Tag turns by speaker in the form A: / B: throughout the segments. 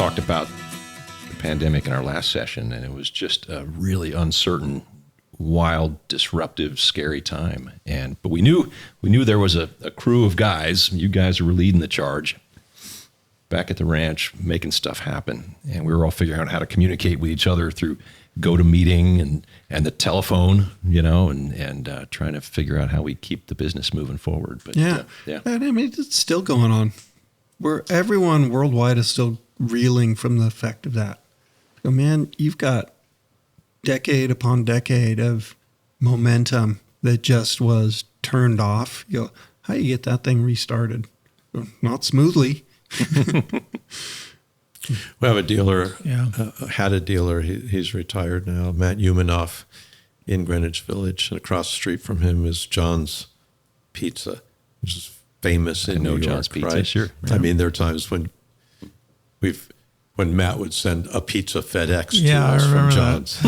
A: talked about the pandemic in our last session, and it was just a really uncertain, wild, disruptive, scary time. But we knew there was a crew of guys. You guys were leading the charge back at the ranch, making stuff happen, and we were all figuring out how to communicate with each other through GoToMeeting and the telephone, and trying to figure out how we keep the business moving forward. But
B: yeah. And I mean, it's still going on. Where everyone worldwide is still reeling from the effect of that. Oh man, you've got decade upon decade of momentum that just was turned off. You go, how do you get that thing restarted? Not smoothly.
C: We have a dealer, had a dealer, he's retired now, Matt Umanoff in Greenwich Village. And across the street from him is John's Pizza, which is famous in New York,
A: John's Pizza,
C: right?
A: sure.
C: I mean, there are times when Matt would send a pizza FedEx to us from John's.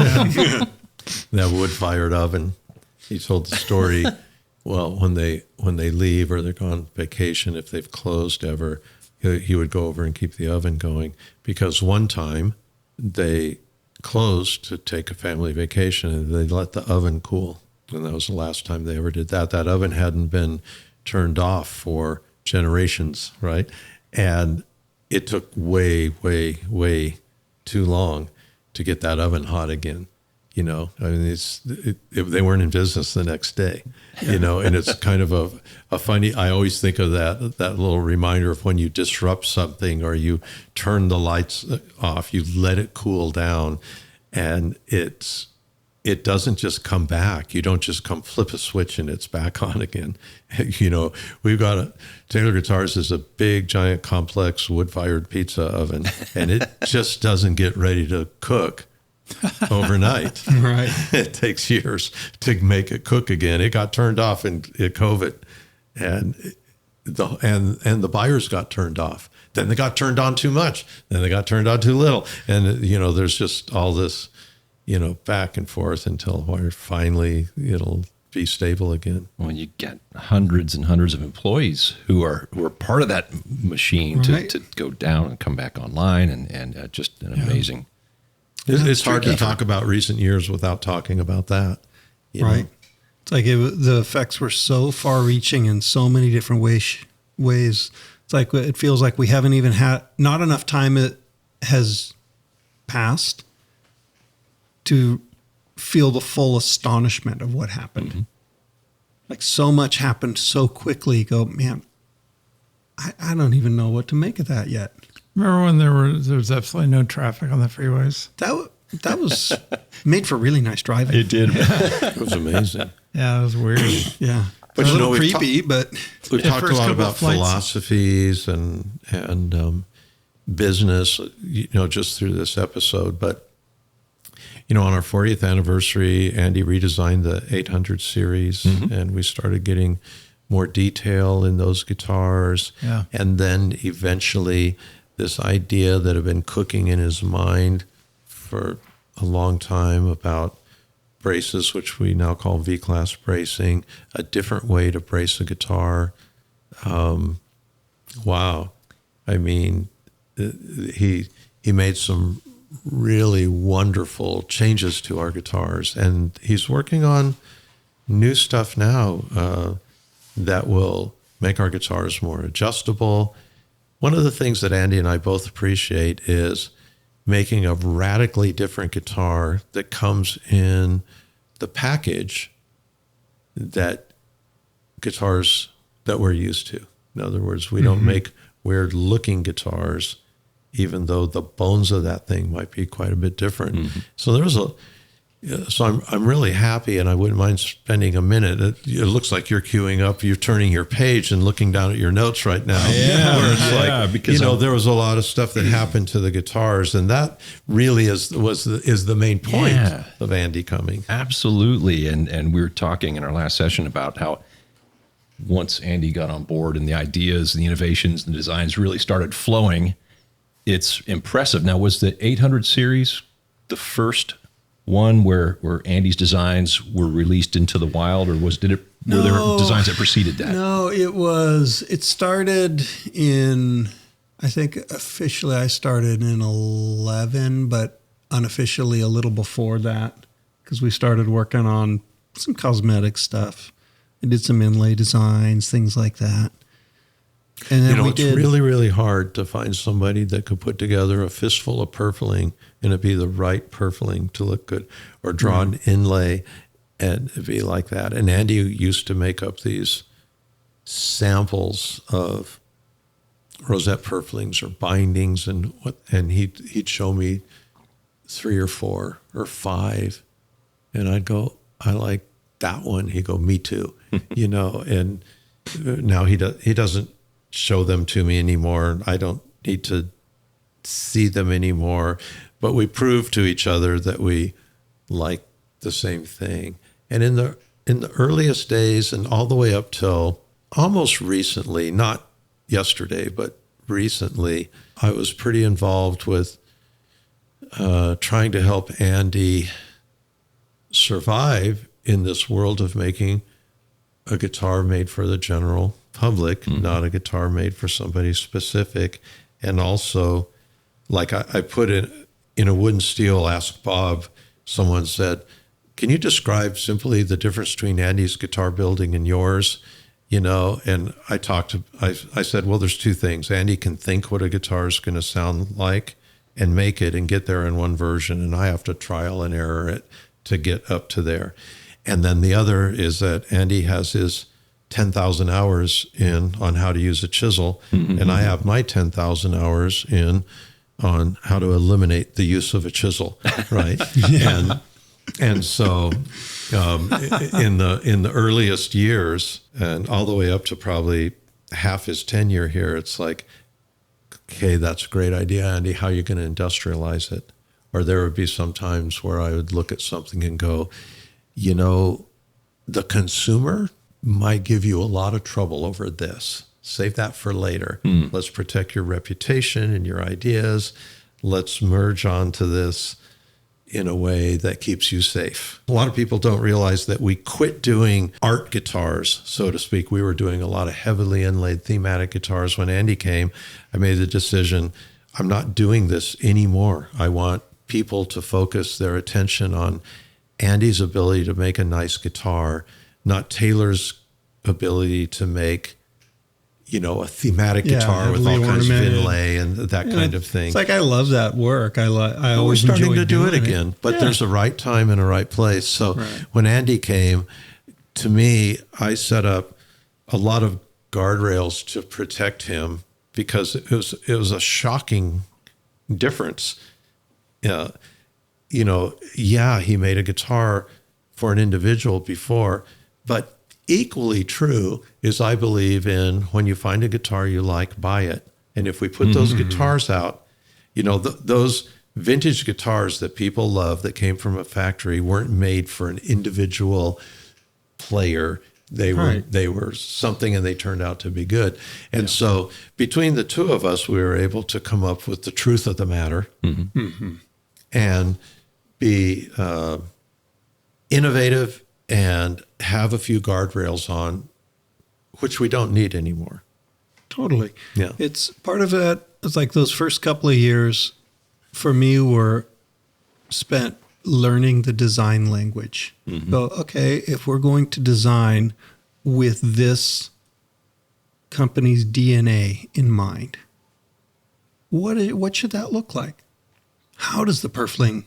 C: That wood-fired oven. He told the story, well, when they leave or they're gone vacation, if they've closed ever, he would go over and keep the oven going, because one time they closed to take a family vacation and they let the oven cool. And that was the last time they ever did that. That oven hadn't been turned off for generations, right? And it took way, way, way too long to get that oven hot again. I mean, they weren't in business the next day, and it's kind of a funny, I always think of that little reminder of when you disrupt something or you turn the lights off, you let it cool down, and it doesn't just come back. You don't just flip a switch and it's back on again. We've got Taylor Guitars is a big, giant, complex wood-fired pizza oven, and it just doesn't get ready to cook overnight.
B: Right.
C: It takes years to make it cook again. It got turned off in COVID, and the buyers got turned off. Then they got turned on too much. Then they got turned on too little. And there's just all this, back and forth until finally it'll be stable again.
A: Well, you get hundreds and hundreds of employees who are part of that machine to go down and come back online, and just an amazing.
C: It's hard to talk about recent years without talking about that.
B: Right. It's like the effects were so far-reaching in so many different ways. It's like it feels like we haven't even had not enough time it has passed to feel the full astonishment of what happened. Mm-hmm. Like so much happened so quickly. Go, man, I don't even know what to make of that yet.
D: Remember when there was absolutely no traffic on the freeways?
B: That was made for really nice driving.
A: It did.
C: It was amazing.
D: Yeah, it was weird.
B: Yeah.
C: But
B: a little creepy, but
C: we've talked a lot about philosophies and business, just through this episode. But, on our 40th anniversary, Andy redesigned the 800 series, mm-hmm. and we started getting more detail in those guitars.
D: Yeah.
C: And then eventually this idea that had been cooking in his mind for a long time about braces, which we now call V-class bracing, a different way to brace a guitar. Wow. I mean, he made some really wonderful changes to our guitars, and he's working on new stuff now that will make our guitars more adjustable. One of the things that Andy and I both appreciate is making a radically different guitar that comes in the package that guitars that we're used to. In other words, we don't make weird looking guitars, even though the bones of that thing might be quite a bit different. Mm-hmm. So I'm really happy, and I wouldn't mind spending a minute. It looks like you're queuing up. You're turning your page and looking down at your notes right now.
A: Yeah,
C: where it's because there was a lot of stuff that happened to the guitars, and that really is the main point of Andy coming.
A: Absolutely, and we were talking in our last session about how once Andy got on board and the ideas, and the innovations, and the designs really started flowing, it's impressive. Now, was the 800 series the first one where Andy's designs were released into the wild, or were there designs that preceded that?
B: No, it started in, I think officially I started in 11, but unofficially a little before that, because we started working on some cosmetic stuff. I did some inlay designs, things like that. And then
C: it's really, really hard to find somebody that could put together a fistful of purfling and it be the right purfling to look good, or draw an inlay and it'd be like that. And Andy used to make up these samples of rosette purflings or bindings and he'd show me 3 or 4 or 5, and I'd go, I like that one. He'd go, me too. And now he doesn't show them to me anymore. I don't need to see them anymore, but we prove to each other that we like the same thing. And in the earliest days and all the way up till almost recently, not yesterday, but recently, I was pretty involved with trying to help Andy survive in this world of making a guitar made for the general public, not a guitar made for somebody specific. And also, like I put in a Wooden Steel Ask Bob, someone said, can you describe simply the difference between Andy's guitar building and yours? And I said, well, there's 2 things. Andy can think what a guitar is going to sound like and make it and get there in one version, and I have to trial and error it to get up to there. And then the other is that Andy has his 10,000 hours in on how to use a chisel, and I have my 10,000 hours in on how to eliminate the use of a chisel, right? And so in the earliest years, and all the way up to probably half his tenure here, it's like, okay, that's a great idea, Andy. How are you going to industrialize it? Or there would be some times where I would look at something and go, the consumer might give you a lot of trouble over this. Save that for later. Let's protect your reputation and your ideas. Let's merge onto this in a way that keeps you safe. A lot of people don't realize that we quit doing art guitars, so to speak. We were doing a lot of heavily inlaid thematic guitars. When Andy came, I made the decision, I'm not doing this anymore. I want people to focus their attention on Andy's ability to make a nice guitar, not Taylor's ability to make, a thematic guitar with all kinds of inlay and that kind of thing.
B: It's like, I love that work. I always
C: we're starting
B: enjoy
C: to do it
B: doing
C: again, but there's a right time and a right place. So when Andy came to me, I set up a lot of guardrails to protect him, because it was a shocking difference. He made a guitar for an individual before, but equally true is I believe in, when you find a guitar you like, buy it. And if we put those guitars out, those vintage guitars that people love that came from a factory weren't made for an individual player. They were something, and they turned out to be good. And so between the 2 of us, we were able to come up with the truth of the matter and be innovative and have a few guardrails on, which we don't need anymore.
B: Totally.
C: Yeah.
B: It's part of it. It's like those first couple of years for me were spent learning the design language. So, okay, if we're going to design with this company's DNA in mind, what should that look like? How does the purfling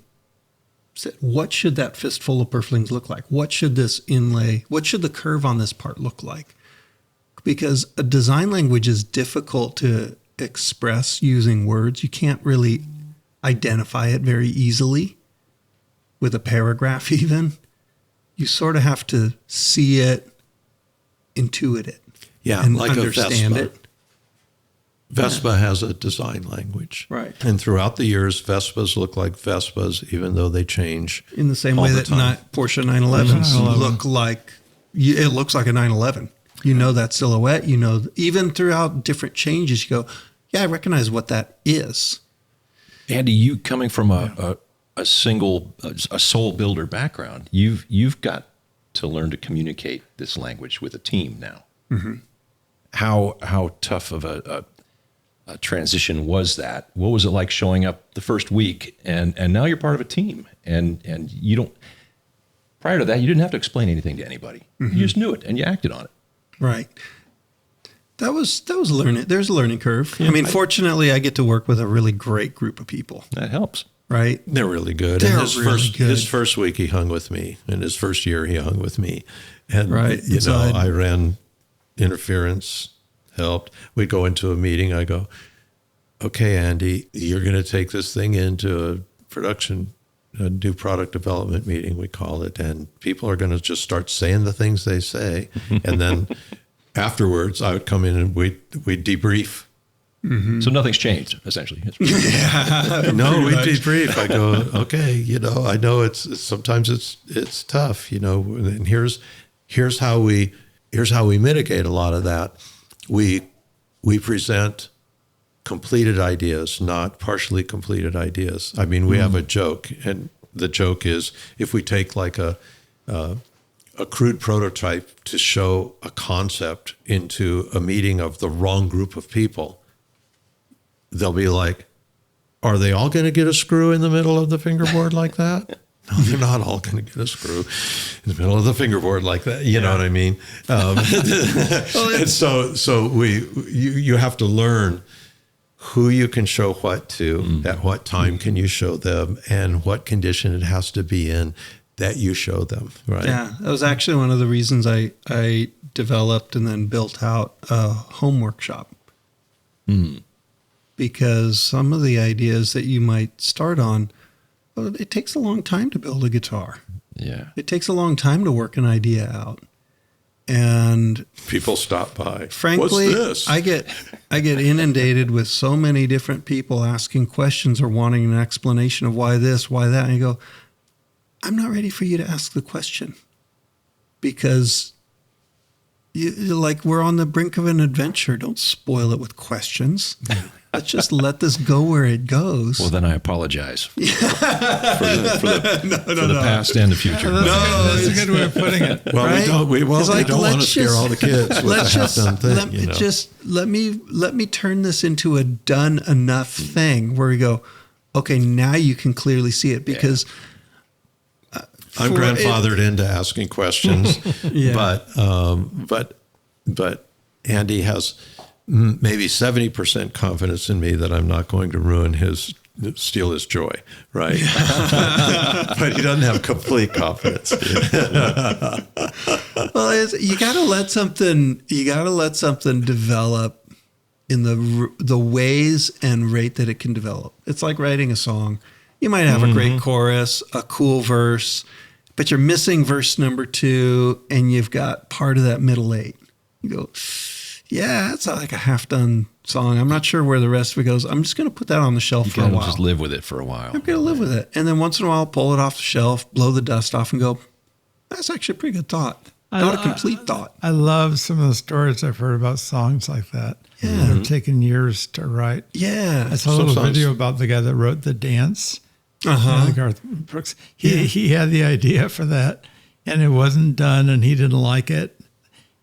B: sit? What should that fistful of purflings look like? What should this inlay, what should the curve on this part look like? Because a design language is difficult to express using words. You can't really identify it very easily with a paragraph even. You sort of have to see it, intuit it, and
C: like
B: understand it.
C: Vespa has a design language.
B: Right.
C: And throughout the years, Vespas look like Vespas, even though they change.
B: In the same way that Porsche 911s look like, it looks like a 911. That silhouette, even throughout different changes, you go, yeah, I recognize what that is.
A: Andy, you coming from a sole builder background, you've got to learn to communicate this language with a team now. How tough of a transition was that? What was it like showing up the first week and now you're part of a team and you don't, prior to that, you didn't have to explain anything to anybody. You just knew it and you acted on it.
B: Right. That was learning. There's a learning curve. Yeah, I mean, fortunately, I get to work with a really great group of people.
A: That helps.
B: Right.
C: They're really good.
B: They're
C: and his first week he hung with me, and his first year he hung with me. And, you know, I ran interference, helped. We'd go into a meeting. I go, okay, Andy, you're going to take this thing into a production, a new product development meeting, we call it. And people are going to just start saying the things they say. And then afterwards, I would come in and we'd debrief.
A: Mm-hmm. So nothing's changed, essentially.
C: No, we debrief. I go, okay, you know, I know it's sometimes it's tough, you know, and here's how we mitigate a lot of that. We present completed ideas, not partially completed ideas. I mean, we have a joke, and the joke is if we take like a crude prototype to show a concept into a meeting of the wrong group of people, they'll be like, are they all going to get a screw in the middle of the fingerboard like that? No, they're not all going to get a screw in the middle of the fingerboard like that. You know what I mean? And so you have to learn who you can show what to, at what time can you show them, and what condition it has to be in that you show them, right?
B: Yeah, that was actually one of the reasons I developed and then built out a home workshop. Because some of the ideas that you might start on, well, it takes a long time to build a guitar.
A: Yeah.
B: It takes a long time to work an idea out. And
C: people stop by.
B: Frankly,
C: what's this?
B: I get inundated with so many different people asking questions or wanting an explanation of why this, why that. And you go, I'm not ready for you to ask the question, because you're like, we're on the brink of an adventure. Don't spoil it with questions. Let's just let this go where it goes.
A: Well, then I apologize for the past and the future.
D: That's a good way of putting it.
C: Well,
B: right?
C: we don't want to scare all the kids with a half-done thing.
B: Let me turn this into a done enough thing where we go, okay, now you can clearly see it, because
C: I'm grandfathered into asking questions, but Andy has maybe 70% confidence in me that I'm not going to steal his joy, right? But he doesn't have complete confidence.
B: Well, you got to let something develop in the ways and rate that it can develop. It's like writing a song. You might have a great chorus, a cool verse, but you're missing verse number 2, and you've got part of that middle 8. You go, yeah, it's like a half-done song. I'm not sure where the rest of it goes. I'm just going to put that on the shelf for a while.
A: Just live with it for a while.
B: I'm going to live with it. And then once in a while, pull it off the shelf, blow the dust off, and go, that's actually a pretty good thought. Not a complete thought.
D: I love some of the stories I've heard about songs like that.
B: Yeah.
D: That have taken years to write.
B: Yeah.
D: I saw a little video about the guy that wrote The Dance. Garth Brooks. He had the idea for that, and it wasn't done, and he didn't like it.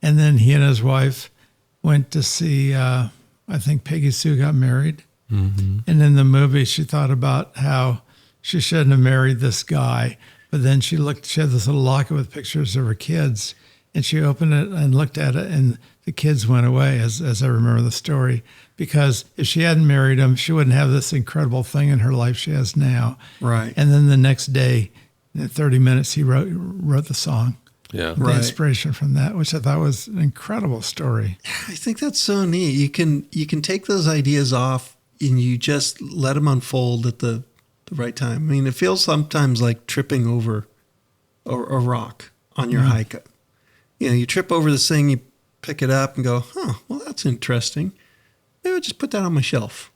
D: And then he and his wife went to see, I think Peggy Sue got married. And in the movie, she thought about how she shouldn't have married this guy. But then she had this little locket with pictures of her kids, and she opened it and looked at it, and the kids went away, as I remember the story. Because if she hadn't married him, she wouldn't have this incredible thing in her life she has now.
B: Right.
D: And then the next day, in 30 minutes, he wrote the song.
C: Yeah.
D: The inspiration from that, which I thought was an incredible story.
B: I think that's so neat. You can take those ideas off and you just let them unfold at the right time. I mean, it feels sometimes like tripping over a rock on your hike. You know, you trip over this thing, you pick it up and go, well, that's interesting. Maybe I'll just put that on my shelf.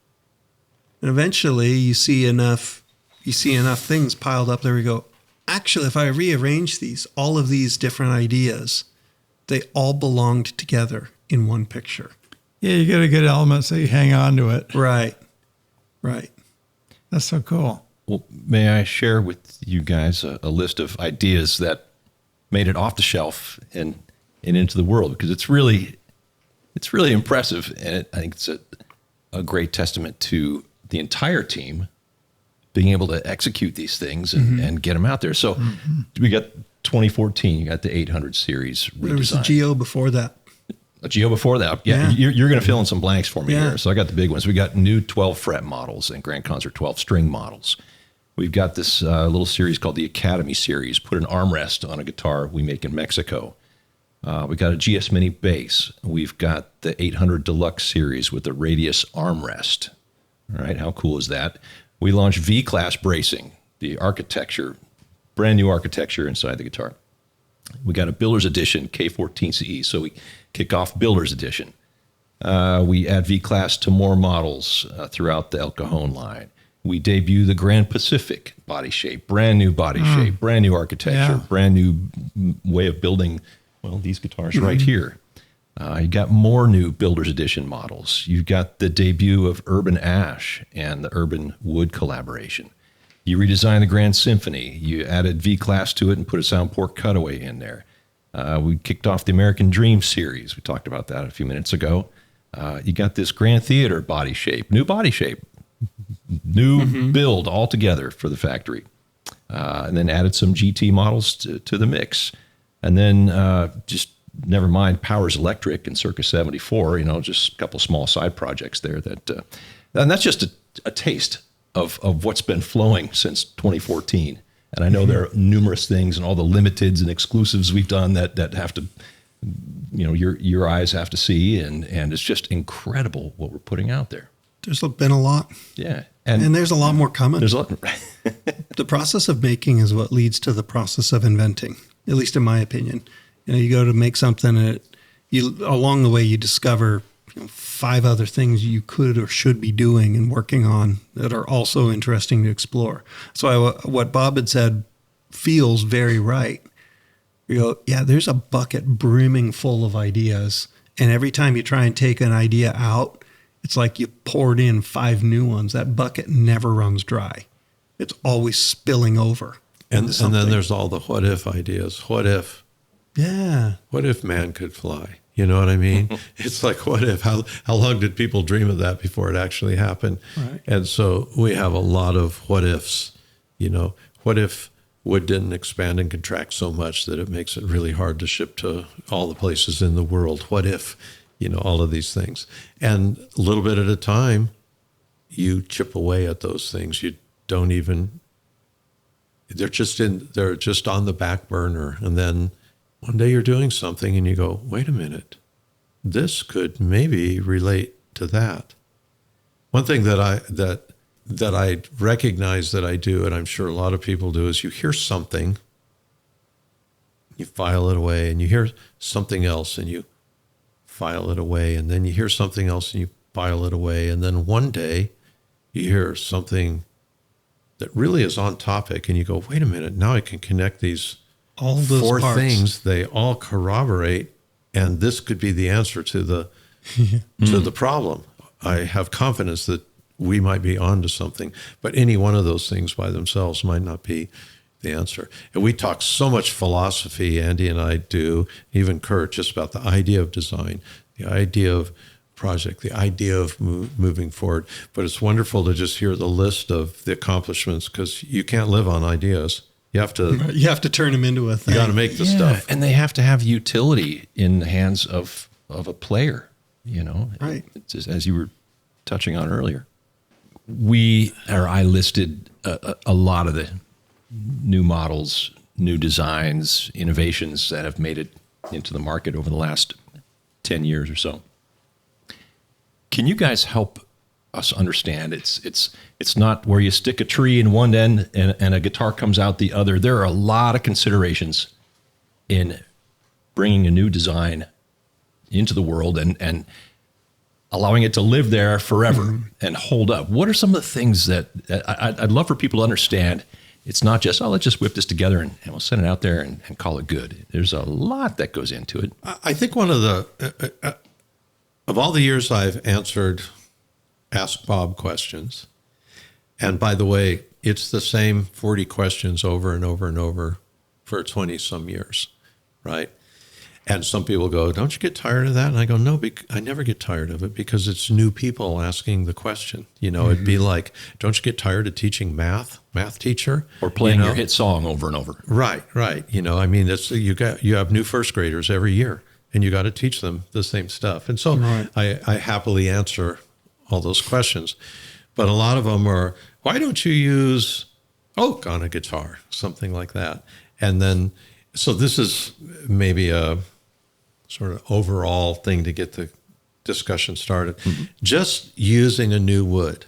B: And eventually you see enough things piled up there. You go, actually, if I rearrange all of these different ideas, they all belonged together in one picture.
D: Yeah, you get a good element, so you hang on to it.
B: Right.
D: That's so cool.
A: Well, may I share with you guys a list of ideas that made it off the shelf and into the world? Because it's really impressive, and I think it's a great testament to the entire team being able to execute these things and get them out there. So we got 2014, you got the 800 series redesign.
B: There was a Geo before that.
A: A Geo before that. Yeah. You're going to fill in some blanks for me here. So I got the big ones. We got new 12 fret models and Grand Concert 12 string models. We've got this little series called the Academy series, put an armrest on a guitar we make in Mexico. We got a GS Mini bass. We've got the 800 Deluxe series with the Radius armrest. All right. How cool is that? We launched V-Class bracing, the architecture, brand new architecture inside the guitar. We got a Builder's Edition K14CE, so we kick off Builder's Edition. We add V-Class to more models throughout the El Cajon line. We debut the Grand Pacific body shape, brand new body shape, brand new architecture, brand new way of building, well, these guitars right here. You got more new Builder's Edition models. You've got the debut of Urban Ash and the Urban Wood collaboration. You redesigned the Grand Symphony. You added V-Class to it and put a Soundport cutaway in there. We kicked off the American Dream series. We talked about that a few minutes ago. You got this Grand Theater body shape, new build altogether for the factory. And then added some GT models to the mix. And then just never mind Powers Electric and Circus 74, just a couple small side projects there and that's just a taste of what's been flowing since 2014. And I know there are numerous things and all the limiteds and exclusives we've done that have to, your eyes have to see. And it's just incredible what we're putting out there.
B: There's been a lot.
A: Yeah.
B: And there's a lot more coming.
A: There's a lot.
B: The process of making is what leads to the process of inventing, at least in my opinion. You go to make something, and along the way you discover 5 other things you could or should be doing and working on that are also interesting to explore. So what Bob had said feels very right. You go, yeah, there's a bucket brimming full of ideas, and every time you try and take an idea out, it's like you poured in 5 new ones. That bucket never runs dry. It's always spilling over.
C: And then there's all the what if ideas. What if?
B: Yeah.
C: What if man could fly? You know what I mean? It's like, what if? How long did people dream of that before it actually happened?
B: Right.
C: And so we have a lot of what ifs. What if wood didn't expand and contract so much that it makes it really hard to ship to all the places in the world? What if, all of these things? And a little bit at a time, you chip away at those things. You don't even, they're just on the back burner. And then one day you're doing something and you go, wait a minute, this could maybe relate to that. One thing that I recognize that I do, and I'm sure a lot of people do, is you hear something, you file it away, and you hear something else and you file it away, and then you hear something else and you file it away, and then one day you hear something that really is on topic and you go, wait a minute, now I can connect these
B: all those
C: 4
B: parts.
C: things, they all corroborate, and this could be the answer to the problem. I have confidence that we might be onto something, but any one of those things by themselves might not be the answer. And we talk so much philosophy, Andy and I do, even Kurt, just about the idea of design, the idea of project, the idea of moving forward. But it's wonderful to just hear the list of the accomplishments, because you can't live on ideas. You have to
B: turn them into a thing.
C: You got to make the stuff.
A: And they have to have utility in the hands of a player,
B: Right.
A: It's just, as you were touching on earlier. I listed a lot of the new models, new designs, innovations that have made it into the market over the last 10 years or so. Can you guys help us understand it's not where you stick a tree in one end and a guitar comes out the other? There are a lot of considerations in bringing a new design into the world and allowing it to live there forever and hold up. What are some of the things that I'd love for people to understand? It's not just, let's just whip this together and we'll send it out there and call it good. There's a lot that goes into it.
C: I think one of of all the years I've answered Ask Bob questions, and by the way, it's the same 40 questions over and over and over for 20 some years, right? And some people go, don't you get tired of that? And I go, no, I never get tired of it because it's new people asking the question. It'd be like, don't you get tired of teaching math teacher?
A: Or playing your hit song over and over.
C: Right. I mean, you have new first graders every year and you got to teach them the same stuff. And so I happily answer all those questions. But a lot of them are, why don't you use oak on a guitar? Something like that. And then, so this is maybe a sort of overall thing to get the discussion started. Mm-hmm. Just using a new wood.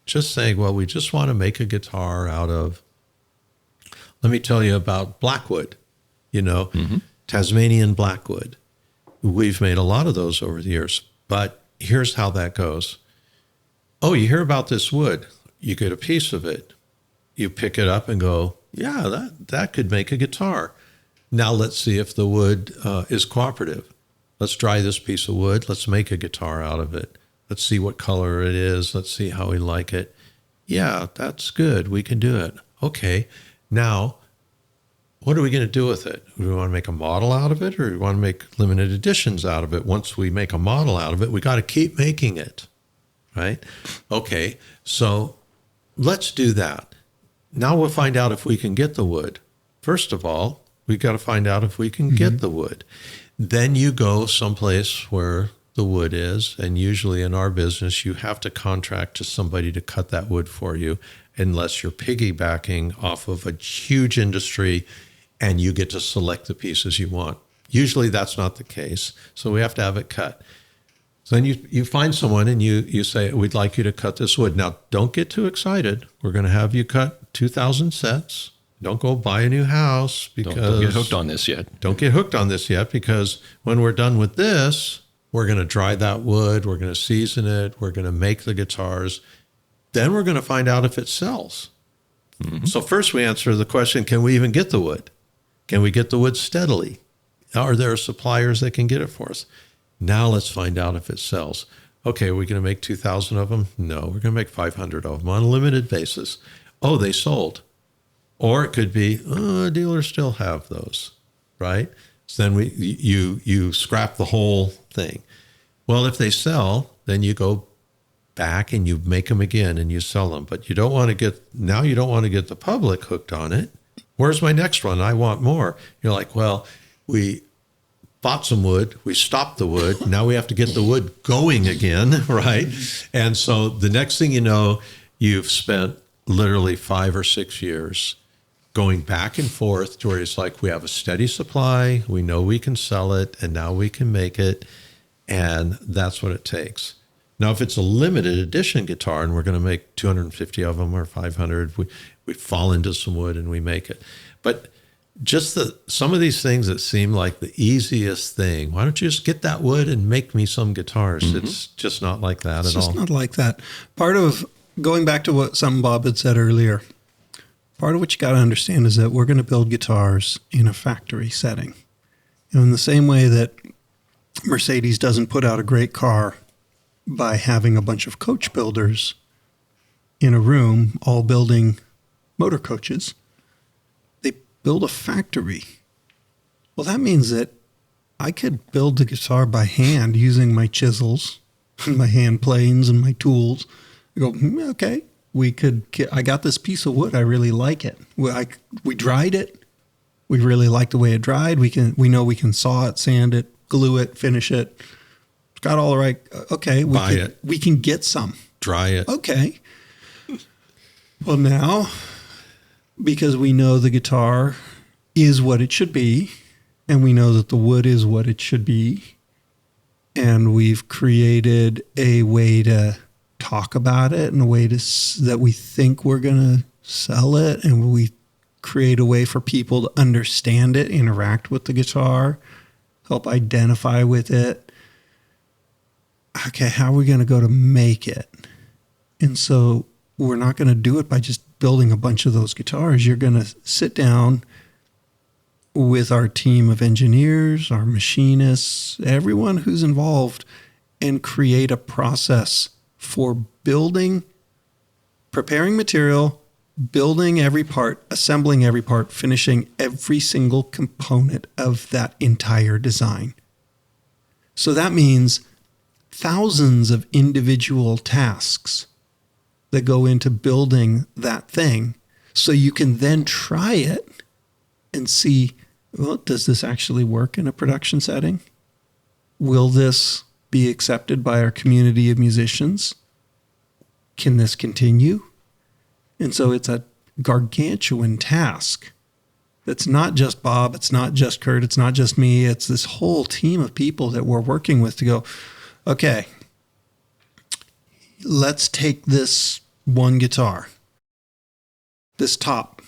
C: Just saying, well, we just want to make a guitar out of, let me tell you about blackwood, Tasmanian blackwood. We've made a lot of those over the years, but here's how that goes. Oh, you hear about this wood. You get a piece of it. You pick it up and go, yeah, that could make a guitar. Now let's see if the wood is cooperative. Let's dry this piece of wood. Let's make a guitar out of it. Let's see what color it is. Let's see how we like it. Yeah, that's good. We can do it. Okay, now what are we going to do with it? Do we want to make a model out of it, or do we want to make limited editions out of it? Once we make a model out of it, we got to keep making it, right? Okay, so let's do that. Now we'll find out if we can get the wood. First of all, we got to find out if we can get the wood. Then you go someplace where the wood is, and usually in our business, you have to contract to somebody to cut that wood for you, unless you're piggybacking off of a huge industry and you get to select the pieces you want. Usually that's not the case, so we have to have it cut. So then you find someone and you say, we'd like you to cut this wood. Now, don't get too excited. We're going to have you cut 2,000 sets. Don't go buy a new house because
A: don't get hooked on this yet.
C: Don't get hooked on this yet, because when we're done with this, we're going to dry that wood. We're going to season it. We're going to make the guitars. Then we're going to find out if it sells. Mm-hmm. So first we answer the question, can we even get the wood? Can we get the wood steadily? Are there suppliers that can get it for us? Now let's find out if it sells. Okay, are we going to make 2,000 of them? No, we're going to make 500 of them on a limited basis. Oh, they sold. Or it could be, dealers still have those, right? So then you scrap the whole thing. Well, if they sell, then you go back and you make them again and you sell them. But you don't want to get the public hooked on it. Where's my next one? I want more. You're like, well, we bought some wood, we stopped the wood, now we have to get the wood going again, right? And so the next thing you know, you've spent literally 5 or 6 years going back and forth to where it's like, we have a steady supply, we know we can sell it, and now we can make it, and that's what it takes. Now, if it's a limited edition guitar and we're going to make 250 of them or 500, we fall into some wood and we make it. But just some of these things that seem like the easiest thing, why don't you just get that wood and make me some guitars? Mm-hmm. It's just not like that at all.
B: It's just not like that. Part of, going back to something Bob had said earlier, part of what you got to understand is that we're going to build guitars in a factory setting. In the same way that Mercedes doesn't put out a great car by having a bunch of coach builders in a room all building motor coaches, they build a factory. Well, that means that I could build the guitar by hand using my chisels and my hand planes and my tools. I go, okay, I got this piece of wood. I really like it. We dried it. We really like the way it dried. We know we can saw it, sand it, glue it, finish it. It's got all the right. Okay, we can get some.
C: Dry it.
B: Okay. Well, now, because we know the guitar is what it should be, and we know that the wood is what it should be, and we've created a way to talk about it and a way that we think we're going to sell it, and we create a way for people to understand it, interact with the guitar, help identify with it. Okay, how are we going to go to make it? And so we're not going to do it by just building a bunch of those guitars. You're going to sit down with our team of engineers, our machinists, everyone who's involved, and create a process for building, preparing material, building every part, assembling every part, finishing every single component of that entire design. So that means thousands of individual tasks that go into building that thing. So you can then try it and see, well, does this actually work in a production setting? Will this be accepted by our community of musicians? Can this continue? And so it's a gargantuan task. That's not just Bob, it's not just Kurt, it's not just me, it's this whole team of people that we're working with to go, okay, let's take this one guitar, this top.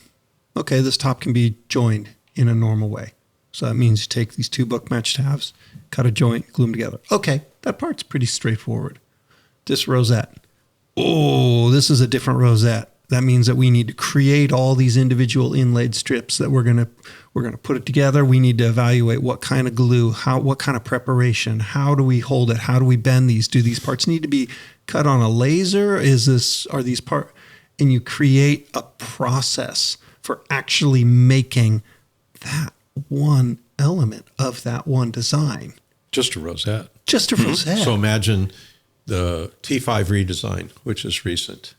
B: Okay, this top can be joined in a normal way. So that means you take these two book matched halves, cut a joint, glue them together. Okay, that part's pretty straightforward. This rosette. Oh, this is a different rosette. That means that we need to create all these individual inlaid strips that we're gonna put it together. We need to evaluate what kind of glue, what kind of preparation, how do we hold it, how do we bend these? Do these parts need to be cut on a laser? Are these parts? And you create a process for actually making that one element of that one design.
C: Just a rosette.
B: Just a rosette.
C: So imagine the T5 redesign, which is recent.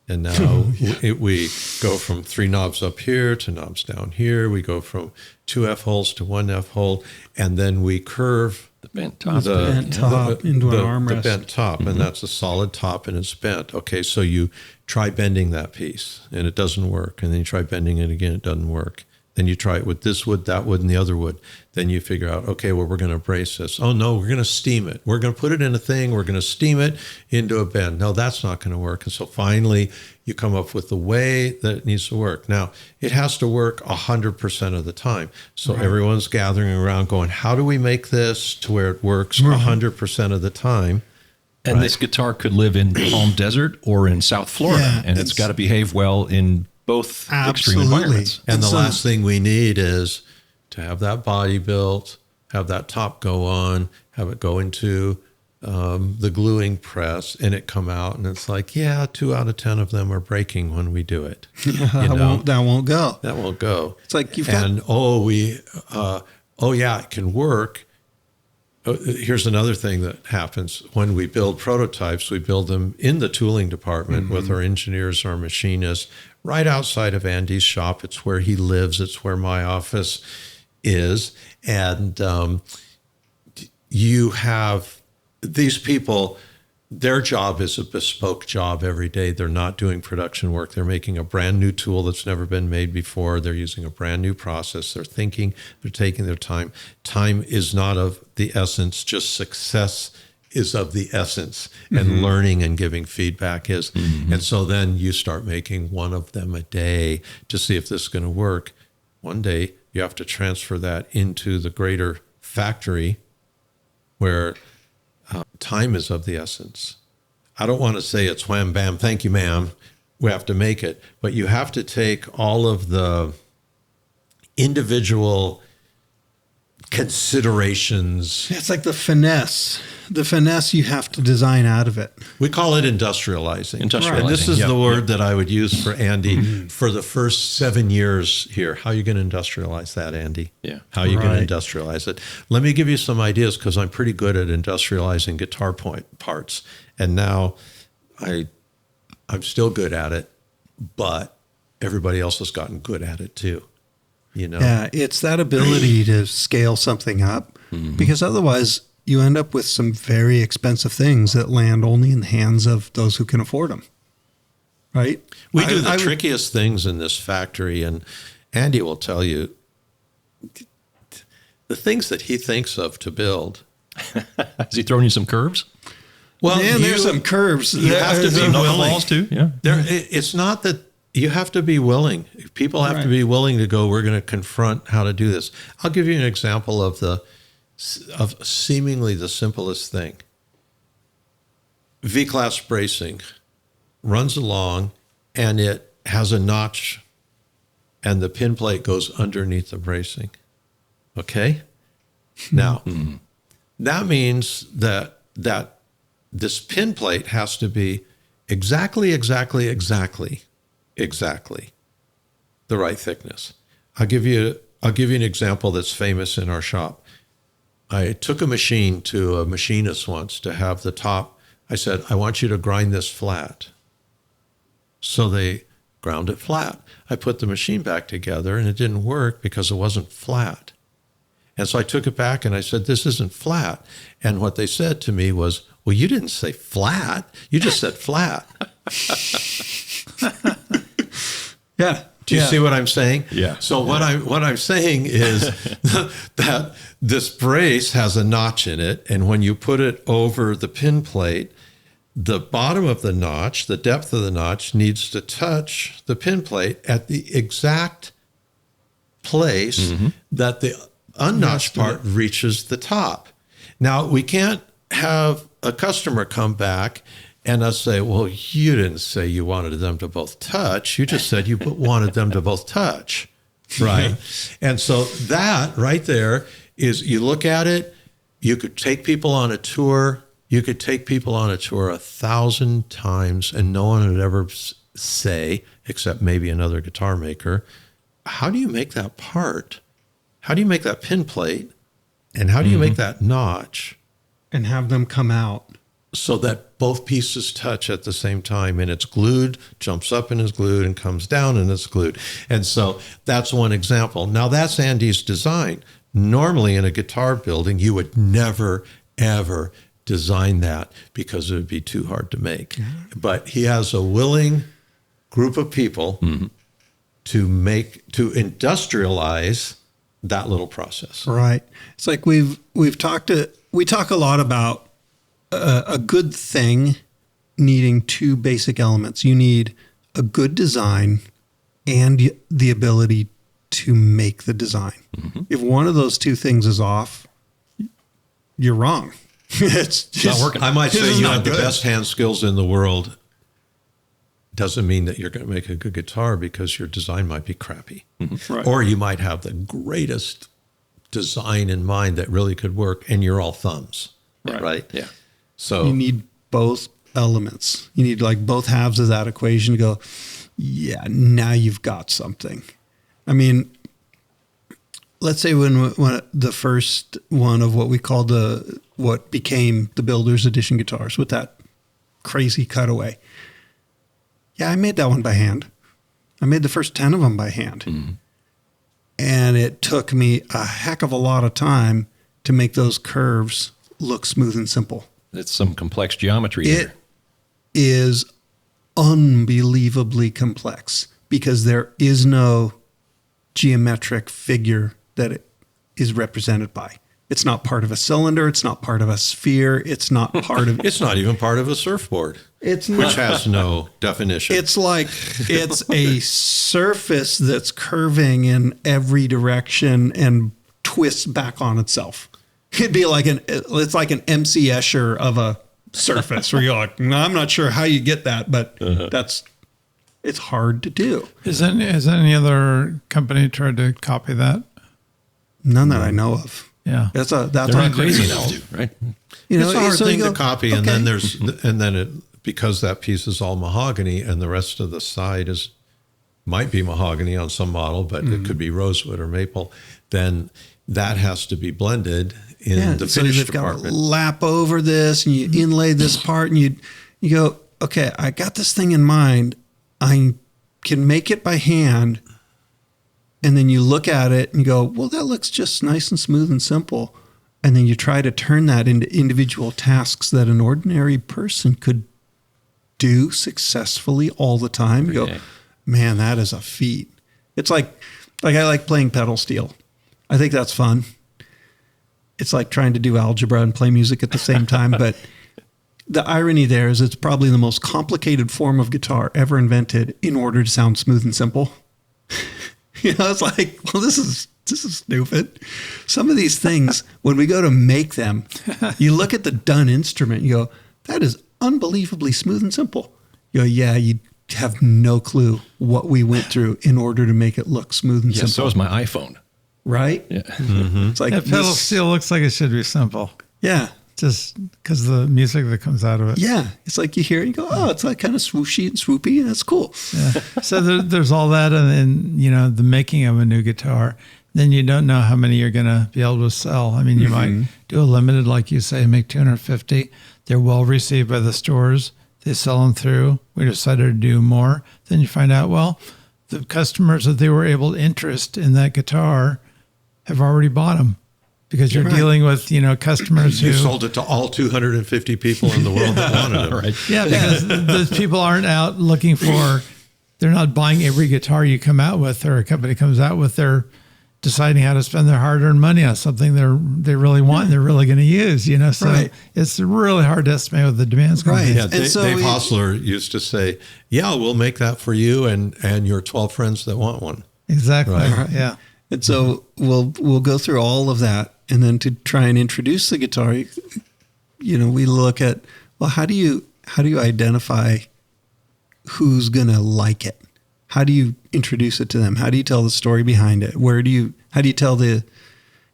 C: And now we go from 3 knobs up here to knobs down here. We go from 2 F-holes to 1 F-hole. And then we curve
A: The bent top.
B: Into an armrest.
C: The bent top, and that's a solid top and it's bent. Okay, so you try bending that piece and it doesn't work. And then you try bending it again, it doesn't work. Then you try it with this wood, that wood, and the other wood. Then you figure out, okay, well, we're going to brace this. Oh, no, we're going to steam it. We're going to put it in a thing. We're going to steam it into a bend. No, that's not going to work. And so finally, you come up with the way that it needs to work. Now, it has to work 100% of the time. So everyone's gathering around going, how do we make this to where it works 100% of the time?
A: And this guitar could live in Palm Desert or in South Florida, and it's got to behave well in both extreme environments.
C: And the last thing we need is to have that body built, have that top go on, have it go into the gluing press, and it come out, and it's like, 2 out of 10 of them are breaking when we do it.
B: That won't go.
C: That won't go.
B: It's like you've
C: got, it can work. Here's another thing that happens when we build prototypes. We build them in the tooling department with our engineers, our machinists, right outside of Andy's shop. It's where he lives. It's where my office is. And you have these people, their job is a bespoke job every day. They're not doing production work. They're making a brand new tool that's never been made before. They're using a brand new process. They're thinking, they're taking their time. Time is not of the essence, just success is of the essence, and learning and giving feedback is. And so then you start making one of them a day to see if this is going to work. One day you have to transfer that into the greater factory where time is of the essence. I don't want to say it's wham, bam, thank you, ma'am. We have to make it. But you have to take all of the individual considerations.
B: It's like the finesse. The finesse you have to design out of it.
C: We call it industrializing.
A: And
C: this is the word that I would use for Andy for the first 7 years here. How are you going to industrialize that, Andy?
A: Yeah.
C: How are you going to industrialize it? Let me give you some ideas because I'm pretty good at industrializing guitar parts. And now I'm still good at it, but everybody else has gotten good at it too. You know?
B: Yeah, it's that ability to scale something up because otherwise you end up with some very expensive things that land only in the hands of those who can afford them. Right?
C: We do the trickiest things in this factory, and Andy will tell you the things that he thinks of to build.
A: Has he thrown you some curves?
B: Well, there's some curves.
C: You have to be willing.
A: Too. Yeah.
C: It's not that you have to be willing. People have to be willing to go, we're going to confront how to do this. I'll give you an example of seemingly the simplest thing. V-class bracing runs along and it has a notch and the pin plate goes underneath the bracing. Okay? Now, that means that this pin plate has to be exactly exactly the right thickness. I'll give you an example that's famous in our shop. I took a machine to a machinist once to have the top. I said, I want you to grind this flat. So they ground it flat. I put the machine back together and it didn't work because it wasn't flat. And so I took it back and I said, this isn't flat. And what they said to me was, well, you didn't say flat. You just said flat.
B: Yeah.
C: Do you see what I'm saying?
A: Yeah.
C: So what I'm saying is that this brace has a notch in it, and when you put it over the pin plate, the bottom of the notch, the depth of the notch, needs to touch the pin plate at the exact place that the unnotched part reaches the top. Now, we can't have a customer come back and us say, well, you didn't say you wanted them to both touch. You just said you wanted them to both touch, right? And so that right there is, you look at it, you could take people on a tour. You could take people on a tour 1,000 times and no one would ever say, except maybe another guitar maker, how do you make that part? How do you make that pin plate? And how do you make that notch?
B: And have them come out.
C: So that both pieces touch at the same time, and it's glued, jumps up and is glued, and comes down and it's glued. And so that's one example. Now that's Andy's design. Normally in a guitar building, you would never, ever design that because it would be too hard to make. But he has a willing group of people to industrialize that little process.
B: Right. It's like we talk a lot about a good thing needing two basic elements. You need a good design and the ability to make the design. If one of those two things is off, you're wrong. It's just
A: not working.
C: I might say you have the
B: good.
C: best hand skills in the world. Doesn't mean that you're going to make a good guitar because your design might be crappy.
B: Right.
C: Or you might have the greatest design in mind that really could work and you're all thumbs. Right?
A: Yeah.
C: So
B: You need both elements. You need like both halves of that equation to go, yeah, now you've got something. I mean, let's say when the first one of what we called what became the Builder's Edition guitars with that crazy cutaway. Yeah, I made that one by hand. I made the first 10 of them by hand. And it took me a heck of a lot of time to make those curves look smooth and simple.
A: It's some complex geometry there.
B: It is unbelievably complex because there is no geometric figure that it is represented by. It's not part of a cylinder. It's not part of a sphere. It's not part of...
C: it's not even part of a surfboard,
B: It's
C: which
B: not,
C: has no definition.
B: It's like it's a surface that's curving in every direction and twists back on itself. It'd be like it's like an MC Escher of a surface where you're like, no, I'm not sure how you get that, but it's hard to do.
D: Has any other company tried to copy that?
B: None that I know of.
D: Yeah.
B: That's
A: They're not crazy enough to, right?
B: you know,
C: it's a hard
B: so you
C: thing
B: go,
C: to copy, and
B: okay.
C: then because that piece is all mahogany and the rest of the side might be mahogany on some model, but it could be rosewood or maple, then that has to be blended in the
B: so
C: finish
B: you've got to
C: department.
B: lap over this and you inlay this part and you go, okay, I got this thing in mind. I can make it by hand. And then you look at it and you go, well, that looks just nice and smooth and simple. And then you try to turn that into individual tasks that an ordinary person could do successfully all the time. You go, man, that is a feat. It's like I like playing pedal steel. I think that's fun. It's like trying to do algebra and play music at the same time. But the irony there is it's probably the most complicated form of guitar ever invented in order to sound smooth and simple. You know, it's like, well, this is stupid. Some of these things, when we go to make them, you look at the done instrument, you go, that is unbelievably smooth and simple. You go, yeah, you have no clue what we went through in order to make it look smooth and
A: Yeah,
B: simple.
A: so is my iPhone.
B: Right?
A: Yeah.
B: It's like
D: That pedal steel looks like it should be simple.
B: Yeah.
D: just because the music that comes out of it.
B: Yeah. It's like you hear it and you go, oh, it's like kind of swooshy and swoopy, and that's cool.
D: Yeah. So there's all that, and the making of a new guitar. Then you don't know how many you're going to be able to sell. I mean, you might do a limited, like you say, make 250. They're well received by the stores. They sell them through. We decided to do more. Then you find out, well, the customers that they were able to interest in that guitar have already bought them, because you're dealing with, customers
C: You
D: who
C: sold it to all 250 people in the world that wanted it.
A: Right.
D: Yeah, because those people aren't out looking for, they're not buying every guitar you come out with, or a company comes out with. They're deciding how to spend their hard-earned money on something they really want and they're really going to use, So it's really hard to estimate what the demand's going to be.
C: Yeah, Dave Hostler used to say, yeah, we'll make that for you and your 12 friends that want one.
D: Exactly.
B: Right.
D: Yeah.
B: And so we'll go through all of that, and then to try and introduce the guitar, we look at, well, how do you identify who's going to like it? How do you introduce it to them? How do you tell the story behind it? How do you tell the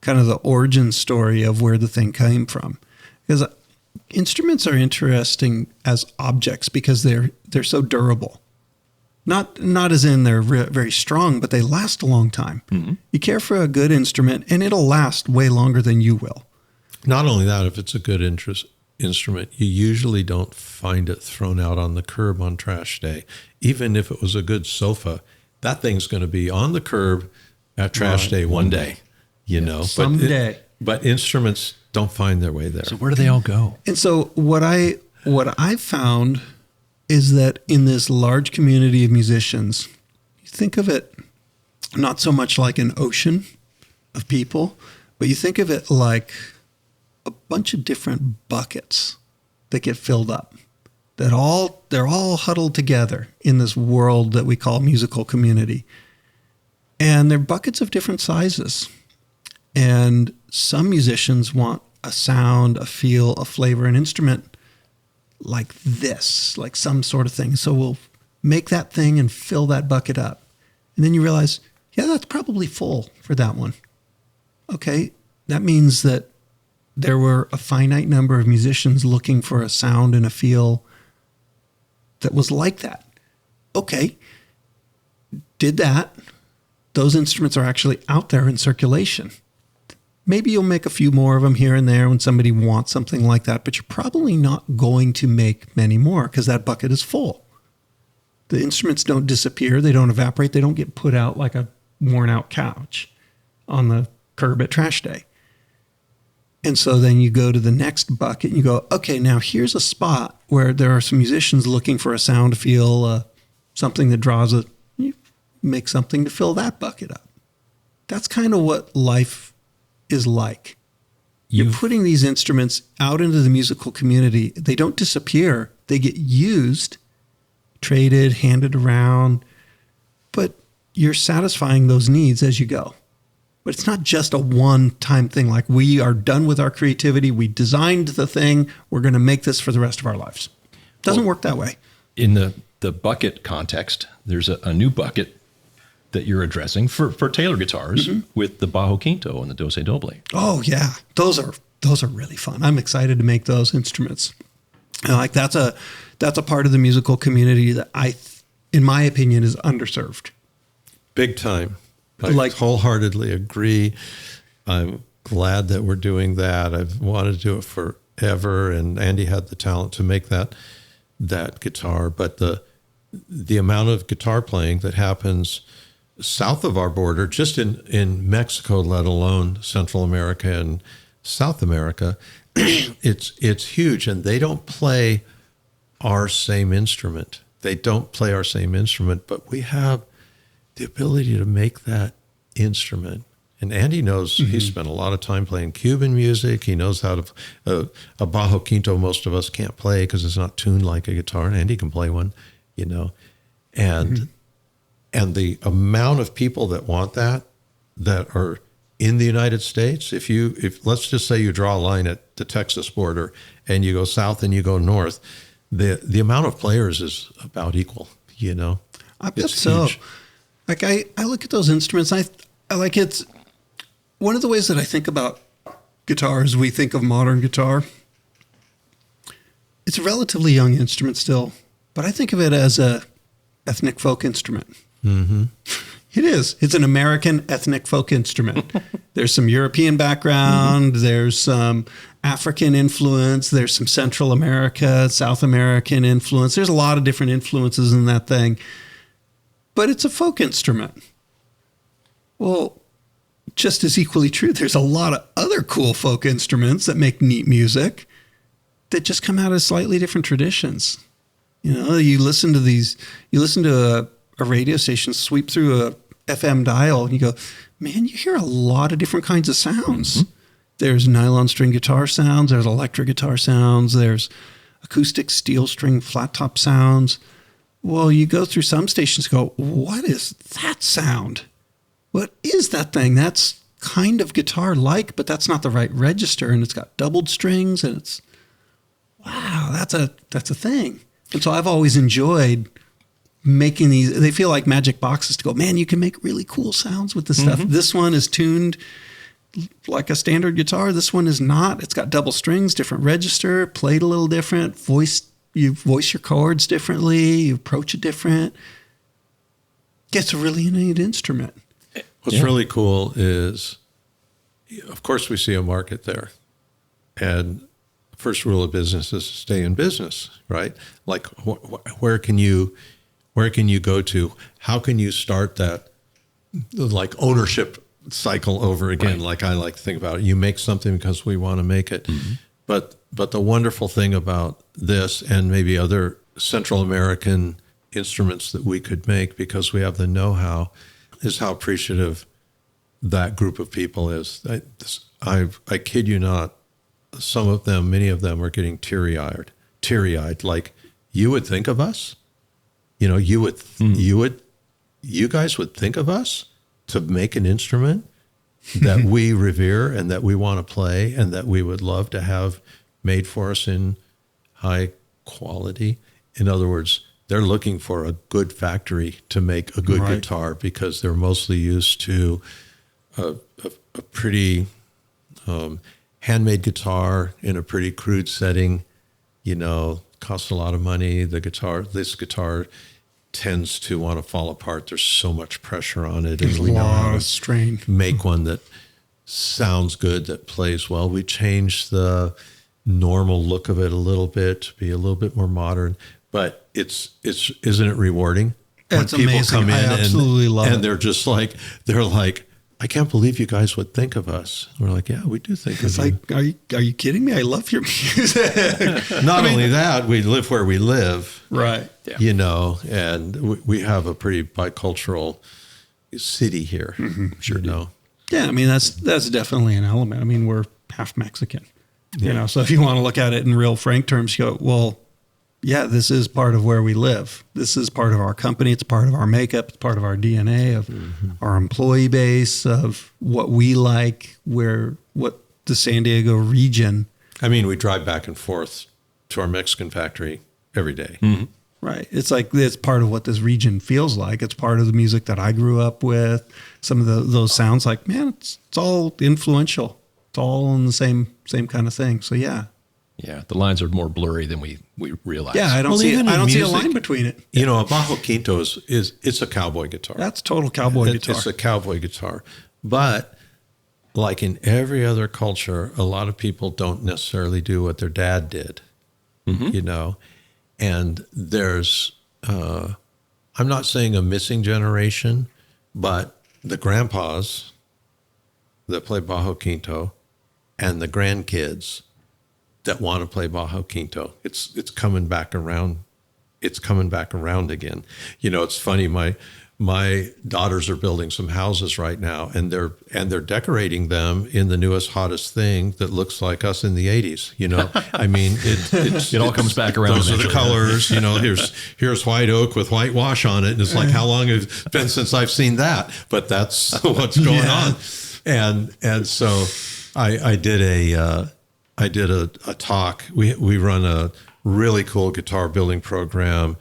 B: kind of the origin story of where the thing came from? Because instruments are interesting as objects because they're so durable. Not as in they're very strong, but they last a long time. Mm-hmm. You care for a good instrument, and it'll last way longer than you will.
C: Not only that, if it's a good instrument, you usually don't find it thrown out on the curb on trash day. Even if it was a good sofa, that thing's going to be on the curb at trash day one day,
B: Someday.
C: But instruments don't find their way there.
A: So where do they all go?
B: And so what I've found is that in this large community of musicians, you think of it not so much like an ocean of people, but you think of it like a bunch of different buckets that get filled up. They're all huddled together in this world that we call musical community. And they're buckets of different sizes. And some musicians want a sound, a feel, a flavor, an instrument like this, like some sort of thing. So we'll make that thing and fill that bucket up. And then you realize, yeah, that's probably full for that one. Okay, that means that there were a finite number of musicians looking for a sound and a feel that was like that. Okay, did that. Those instruments are actually out there in circulation. Maybe you'll make a few more of them here and there when somebody wants something like that, but you're probably not going to make many more because that bucket is full. The instruments don't disappear. They don't evaporate. They don't get put out like a worn out couch on the curb at trash day. And so then you go to the next bucket and you go, okay, now here's a spot where there are some musicians looking for a sound to feel, something that draws you make something to fill that bucket up. That's kind of what life is like. You're putting these instruments out into the musical community. They don't disappear. They get used, traded, handed around, but you're satisfying those needs as you go. But it's not just a one-time thing. Like, we are done with our creativity. We designed the thing. We're going to make this for the rest of our lives. It doesn't work that way.
A: In the bucket context, there's a new bucket that you're addressing for Taylor guitars with the Bajo Quinto and the Doce Doble.
B: Oh yeah, those are really fun. I'm excited to make those instruments. And that's a part of the musical community that in my opinion, is underserved.
C: Big time. I wholeheartedly agree. I'm glad that we're doing that. I've wanted to do it forever, and Andy had the talent to make that guitar. But the amount of guitar playing that happens south of our border, just in Mexico, let alone Central America and South America, it's huge. And they don't play our same instrument. But we have the ability to make that instrument. And Andy knows, he spent a lot of time playing Cuban music. He knows how to, a Bajo Quinto most of us can't play because it's not tuned like a guitar. And Andy can play one, and the amount of people that want that are in the United States, if let's just say you draw a line at the Texas border and you go south and you go north, the amount of players is about equal,
B: I bet so. Huge. Like I look at those instruments, I like, it's one of the ways that I think about guitars. We think of modern guitar it's a relatively young instrument still, but I think of it as a ethnic folk instrument.
C: Mm-hmm.
B: It is. It's an American ethnic folk instrument. There's some European background. There's some African influence. There's some Central America, South American influence. There's a lot of different influences in that thing. But it's a folk instrument. Well, just as equally true, there's a lot of other cool folk instruments that make neat music that just come out of slightly different traditions. You know, you listen to a radio station sweep through a FM dial and you go, man, you hear a lot of different kinds of sounds. Mm-hmm. There's nylon string guitar sounds, there's electric guitar sounds, there's acoustic steel string flat top sounds. Well, you go through some stations and go, what is that sound? What is that thing? That's kind of guitar-like, but that's not the right register, and it's got doubled strings, and it's, wow, that's a thing. And so I've always enjoyed making these. They feel like magic boxes to go, man, you can make really cool sounds with this stuff. This one is tuned like a standard guitar. This one is not. It's got double strings, different register, played a little different, you voice your chords differently, you approach it different. It's a really neat instrument.
C: What's really cool is, of course, we see a market there. And the first rule of business is to stay in business, right? Like, where can you go to? How can you start that, like, ownership cycle over again? Right. Like I like to think about it. You make something because we want to make it. Mm-hmm. But the wonderful thing about this and maybe other Central American instruments that we could make because we have the know-how is how appreciative that group of people is. I kid you not, some of them, many of them are getting teary-eyed. Like, you would think of us? You know, you guys would think of us to make an instrument that we revere and that we want to play and that we would love to have made for us in high quality. In other words, they're looking for a good factory to make a good guitar because they're mostly used to a pretty handmade guitar in a pretty crude setting. You know, costs a lot of money. This guitar tends to want to fall apart. There's so much pressure on it.
B: There's
C: and we
B: a lot
C: know how
B: of strain.
C: Make one that sounds good, that plays well. We changed the normal look of it a little bit to be a little bit more modern. But it's isn't it rewarding?
B: It's when people amazing. Come in I absolutely love it.
C: And they're like, I can't believe you guys would think of us. We're like, yeah, we do think of you.
B: It's like, are you kidding me? I love your music.
C: Not only that, we live where we live.
B: Right.
C: Yeah. You know, and we have a pretty bicultural city here. Mm-hmm.
B: Sure
C: do. Know.
B: Yeah, I mean, that's definitely an element. I mean, we're half Mexican. Yeah. You know, so if you want to look at it in real frank terms, you go, well, yeah, this is part of where we live. This is part of our company. It's part of our makeup. It's part of our DNA, of our employee base, of what we like, what the San Diego region.
C: I mean, we drive back and forth to our Mexican factory every day.
B: Mm-hmm. Right. It's like, it's part of what this region feels like. It's part of the music that I grew up with. Some of those sounds, like, man, it's all influential. It's all in the same kind of thing. So, yeah.
A: Yeah, the lines are more blurry than we realize.
B: Yeah, I don't see a line between it.
C: You know, a bajo quinto it's a cowboy guitar.
B: That's total cowboy guitar.
C: It's a cowboy guitar. But like in every other culture, a lot of people don't necessarily do what their dad did. Mm-hmm. You know, and there's I'm not saying a missing generation, but the grandpas that play bajo quinto and the grandkids that want to play bajo quinto. It's coming back around. It's coming back around again. You know, it's funny. My daughters are building some houses right now, and they're decorating them in the newest, hottest thing that looks like us in the 80s. You know, I mean,
A: it all comes back around.
C: Those are the colors. You know, here's white oak with whitewash on it, and it's like, how long has it been since I've seen that? But that's what's going on. And so I did a talk. We run a really cool guitar building program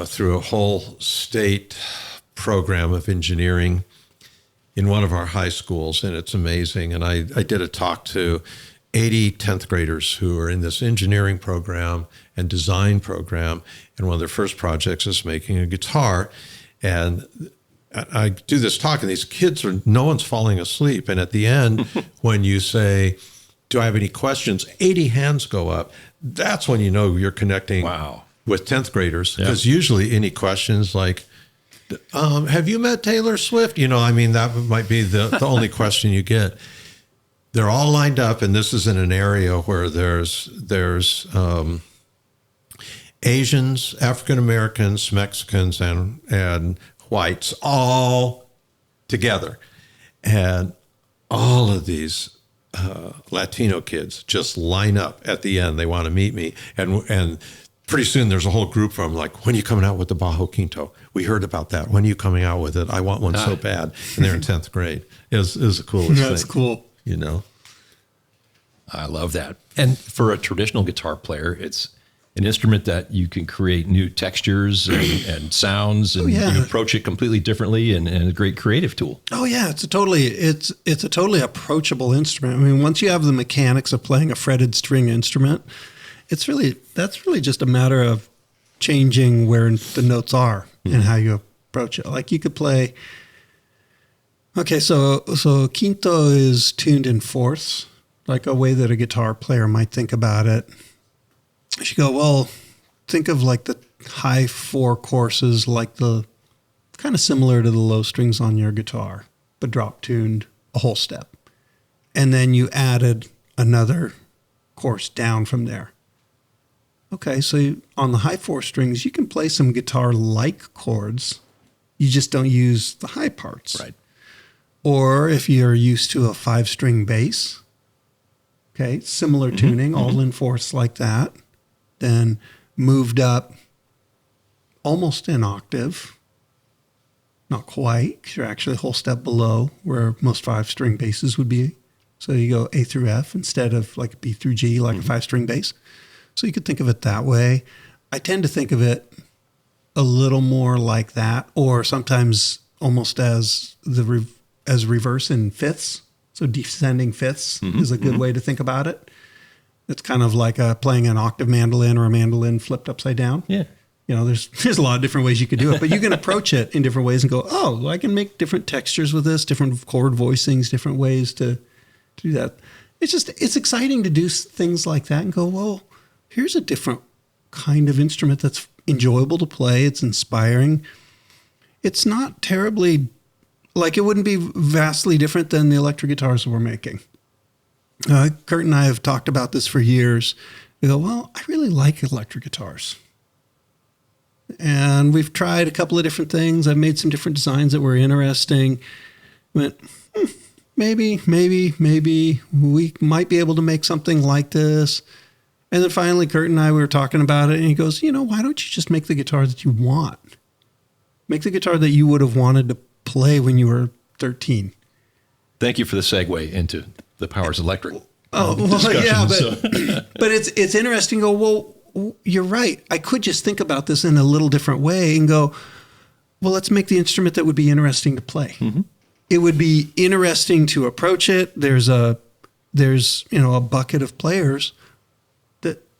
C: through a whole state program of engineering in one of our high schools, and it's amazing. And I did a talk to 80 10th graders who are in this engineering program and design program. And one of their first projects is making a guitar. And I do this talk, and these kids no one's falling asleep. And at the end, when you say, do I have any questions? 80 hands go up. That's when you know you're connecting with 10th graders. Because usually any questions like, have you met Taylor Swift? That might be the only question you get. They're all lined up, and this is in an area where there's Asians, African Americans, Mexicans, and whites all together. And all of these Latino kids just line up at the end. They want to meet me. And pretty soon there's a whole group from like, when are you coming out with the Bajo Quinto? We heard about that. When are you coming out with it? I want one so bad. And they're in 10th grade. It was the coolest thing.
B: That's cool.
A: I love that. And for a traditional guitar player, it's an instrument that you can create new textures and sounds, and you approach it completely differently, and a great creative tool.
B: Oh yeah, it's a totally approachable instrument. I mean, once you have the mechanics of playing a fretted string instrument, that's really just a matter of changing where the notes are and how you approach it. Like you could play. Okay, so quinto is tuned in fourths, like a way that a guitar player might think about it. You go, well, think of like the high four courses, like the kind of similar to the low strings on your guitar, but drop tuned a whole step. And then you added another course down from there. Okay, so on the high four strings, you can play some guitar-like chords. You just don't use the high parts.
A: Right.
B: Or if you're used to a 5-string bass, okay, similar tuning, all in fourths like that, then moved up almost an octave, not quite, 'cause you're actually a whole step below where most 5-string basses would be. So you go A through F instead of like B through G, like a 5-string bass. So you could think of it that way. I tend to think of it a little more like that, or sometimes almost as reverse in fifths. So descending fifths is a good way to think about it. It's kind of like playing an octave mandolin or a mandolin flipped upside down.
A: Yeah.
B: There's a lot of different ways you could do it, but you can approach it in different ways and go, oh, I can make different textures with this, different chord voicings, different ways to do that. It's exciting to do things like that and go, well, here's a different kind of instrument that's enjoyable to play. It's inspiring. It's not terribly, like it wouldn't be vastly different than the electric guitars we're making. Kurt and I have talked about this for years. We go, well, I really like electric guitars. And we've tried a couple of different things. I've made some different designs that were interesting. Went, maybe we might be able to make something like this. And then finally, Kurt and I, we were talking about it, and he goes, why don't you just make the guitar that you want? Make the guitar that you would have wanted to play when you were 13.
A: Thank you for the segue into the Powers Electric.
B: Oh, well, yeah, but it's interesting to go, well, you're right. I could just think about this in a little different way and go, well, let's make the instrument that would be interesting to play. Mm-hmm. It would be interesting to approach it. There's a bucket of players.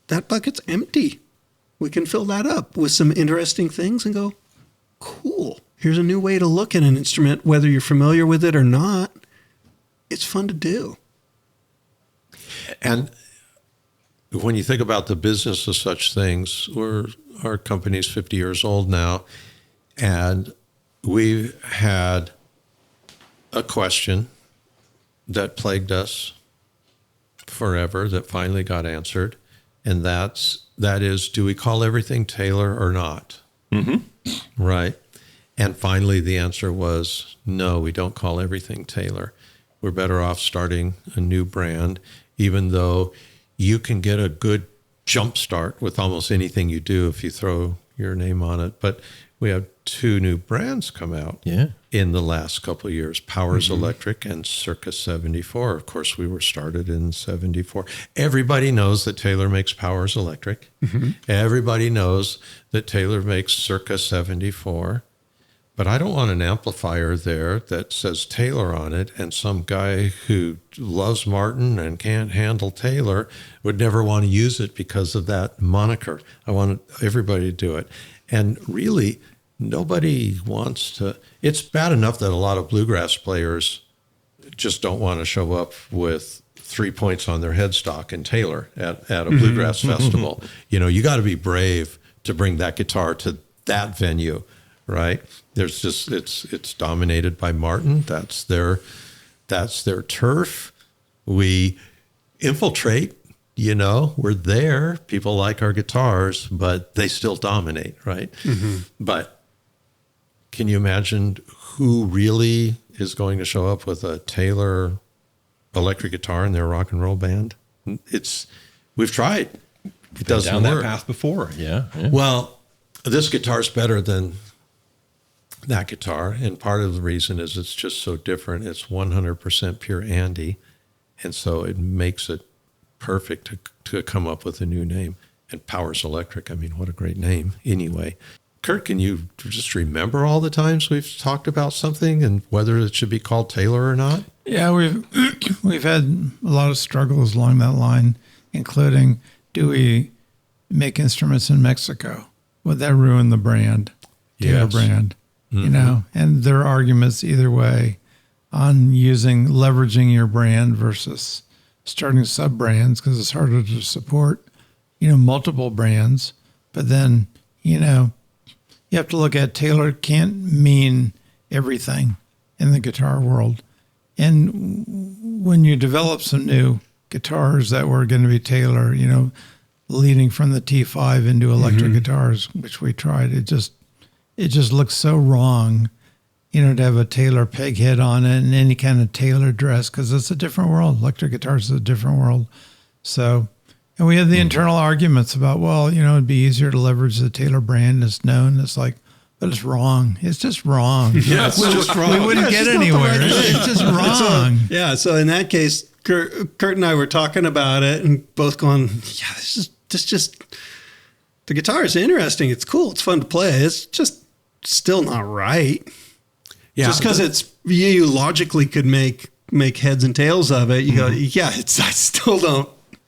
B: That bucket's empty. We can fill that up with some interesting things and go, cool. Here's a new way to look at an instrument, whether you're familiar with it or not. It's fun to do.
C: And when you think about the business of such things, our company's 50 years old now, and we've had a question that plagued us forever that finally got answered. And that is, do we call everything Taylor or not? Mm-hmm. Right. And finally, the answer was, no, we don't call everything Taylor. We're better off starting a new brand, even though you can get a good jump start with almost anything you do if you throw your name on it. But we have 2 new brands come out in the last couple of years, Powers Electric and Circa 74. Of course, we were started in 74. Everybody knows that Taylor makes Powers Electric. Mm-hmm. Everybody knows that Taylor makes Circa 74. But I don't want an amplifier there that says Taylor on it, and some guy who loves Martin and can't handle Taylor would never want to use it because of that moniker. I want everybody to do it. And really, nobody wants to. It's bad enough that a lot of bluegrass players just don't want to show up with 3 points on their headstock in Taylor at a bluegrass festival. You know, you got to be brave to bring that guitar to that venue. Right? There's just it's dominated by Martin. That's their turf. We infiltrate, you know, we're there. People like our guitars, but they still dominate, right? But can you imagine who really is going to show up with a Taylor electric guitar in their rock and roll band? We've tried. It doesn't
A: down
C: work.
A: that path before. Yeah.
C: Well, this guitar's better than that guitar, and part of the reason is it's just so different. It's 100% pure Andy, and so it makes it perfect to come up with a new name. And Powers Electric, I mean, what a great name anyway. Kurt, can you just remember all the times we've talked about something and whether it should be called Taylor or not?
D: Yeah, we've had a lot of struggles along that line, including, do we make instruments in Mexico? Would that ruin the brand, Taylor brand? You know, and there are arguments either way on leveraging your brand versus starting sub brands, because it's harder to support, you know, multiple brands. But then, you know, you have to look at Taylor can't mean everything in the guitar world. And when you develop some new guitars that were going to be Taylor, you know, leading from the T5 into electric guitars, which we tried, it just looks so wrong, you know, to have a Taylor peg head on it and any kind of Taylor dress, because it's a different world. Electric guitars is a different world. So, and we had the internal arguments about, well, you know, it'd be easier to leverage the Taylor brand. It's known. It's like, but it's wrong. It's just wrong.
B: Yeah, it's just wrong.
D: We wouldn't get anywhere. It's just wrong.
B: So in that case, Kurt and I were talking about it and both going, yeah, this just the guitar is interesting. It's cool. It's fun to play. It's just still not right.
C: Yeah,
B: just because you logically could make heads and tails of it. You go, yeah.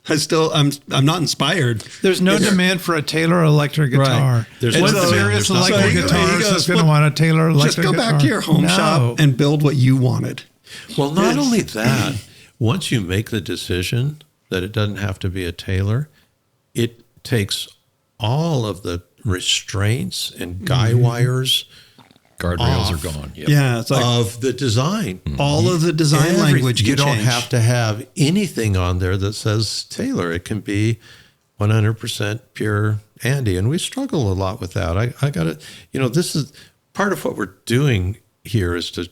B: I'm not inspired.
D: There's no demand for a Taylor electric guitar.
C: Right. There's
D: what
C: no
D: serious
C: demand.
D: electric guitarist is going to want a Taylor electric guitar?
B: Just go back to your home shop and build what you wanted.
C: Well, not only that, once you make the decision that it doesn't have to be a Taylor, it takes all of the restraints and guy wires,
A: Guardrails are gone. Yep.
B: Yeah, it's like
C: of the design.
B: All of the design language can
C: You don't
B: change.
C: have to have anything on there that says Taylor. It can be 100% pure Andy. And we struggle a lot with that. I got to, you know, this is part of what we're doing here is to,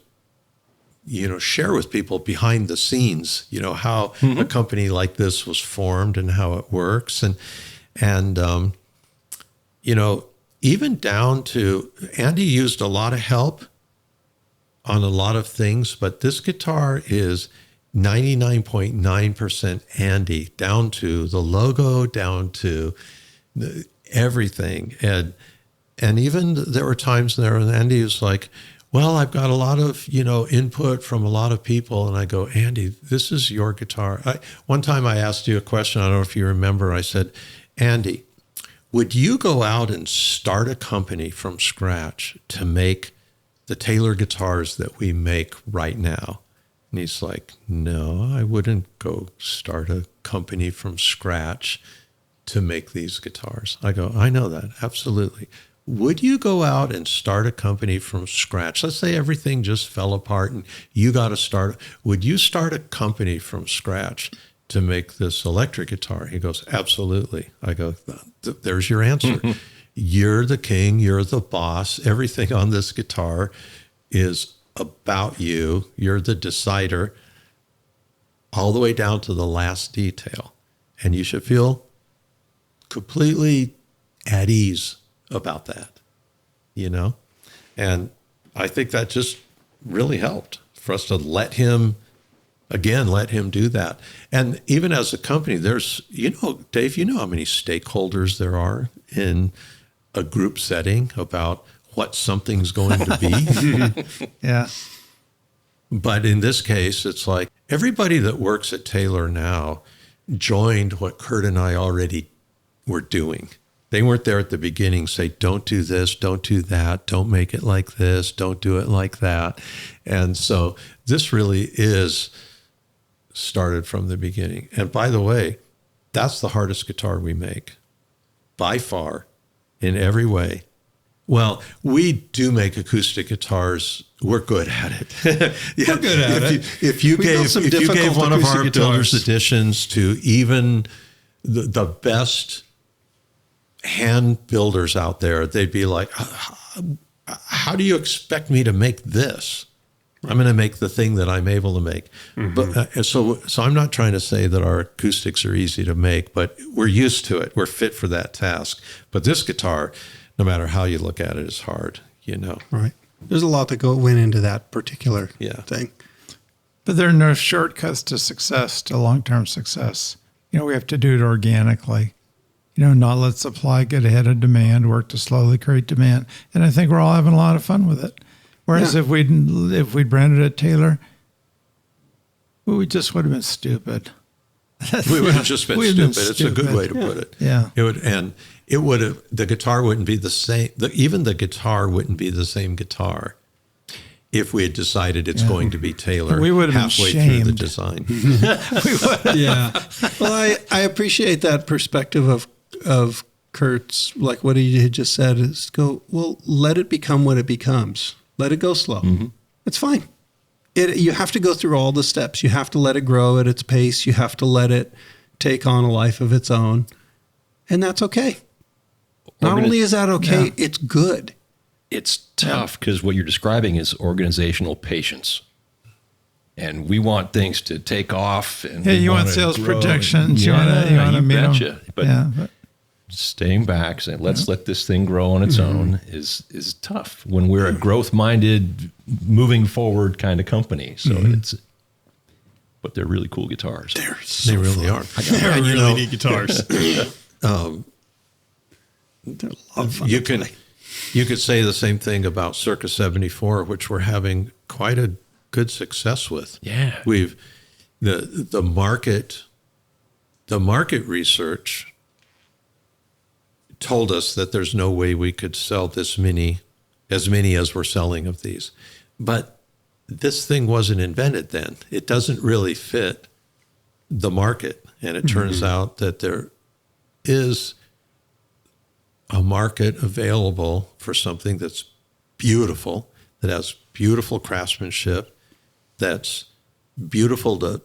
C: you know, share with people behind the scenes, you know, how a company like this was formed and how it works. And you know, even down to Andy used a lot of help on a lot of things, but this guitar is 99.9% Andy, down to the logo, down to everything. And even there were times there when Andy was like, well, I've got a lot of, you know, input from a lot of people. And I go, Andy, this is your guitar. One time I asked you a question. I don't know if you remember. I said, Andy, would you go out and start a company from scratch to make the Taylor guitars that we make right now? And he's like, no, I wouldn't go start a company from scratch to make these guitars. I go, I know that, absolutely. Would you go out and start a company from scratch? Let's say everything just fell apart and you got to start. Would you start a company from scratch to make this electric guitar? He goes, absolutely. I go, there's your answer. You're the king. You're the boss. Everything on this guitar is about you. You're the decider all the way down to the last detail. And you should feel completely at ease about that, you know? And I think that just really helped for us to let him do that. And even as a company, there's, you know, Dave, you know how many stakeholders there are in a group setting about what something's going to be.
D: Yeah.
C: But in this case, it's like everybody that works at Taylor now joined what Kurt and I already were doing. They weren't there at the beginning, say, don't do this, don't do that, don't make it like this, don't do it like that. And so this really is started from the beginning. And by the way, that's the hardest guitar we make, by far, in every way. Well, we do make acoustic guitars. We're good at it.
B: We're good at it.
C: If you gave one of our builder's editions to even the best hand builders out there, they'd be like, how do you expect me to make this? I'm going to make the thing that I'm able to make. But so I'm not trying to say that our acoustics are easy to make, but we're used to it. We're fit for that task. But this guitar, no matter how you look at it, is hard, you know.
B: Right. There's a lot that went into that particular thing.
D: But there are no shortcuts to success, to long-term success. You know, we have to do it organically. You know, not let supply get ahead of demand, work to slowly create demand. And I think we're all having a lot of fun with it. Whereas if we'd branded it Taylor, we just would have been stupid.
C: We would have just been stupid. It's a good way to put it.
D: Yeah.
C: It would have, the guitar wouldn't be the same. Even the guitar wouldn't be the same guitar if we had decided it's going to be Taylor.
D: We would have
C: halfway
D: been shamed
C: through the design.
B: Yeah. Well, I appreciate that perspective of Kurt's, like what he had just said, is go, well, let it become what it becomes. Let it go slow. It's fine. You have to go through all the steps. You have to let it grow at its pace. You have to let it take on a life of its own. And that's okay. Not only is that okay, it's good.
A: It's tough because what you're describing is organizational patience. And we want things to take off. And
D: you want sales projections. You want to meet them.
A: But staying back, saying, let's let this thing grow on its own is tough when we're a growth-minded, moving forward kind of company. So but they're really cool guitars.
C: They really are.
B: They're really neat guitars.
C: You could say the same thing about Circa 74, which we're having quite a good success with.
A: Yeah.
C: We've the market research told us that there's no way we could sell as many as we're selling of these. But this thing wasn't invented then. It doesn't really fit the market. And it turns out that there is a market available for something that's beautiful, that has beautiful craftsmanship, that's beautiful to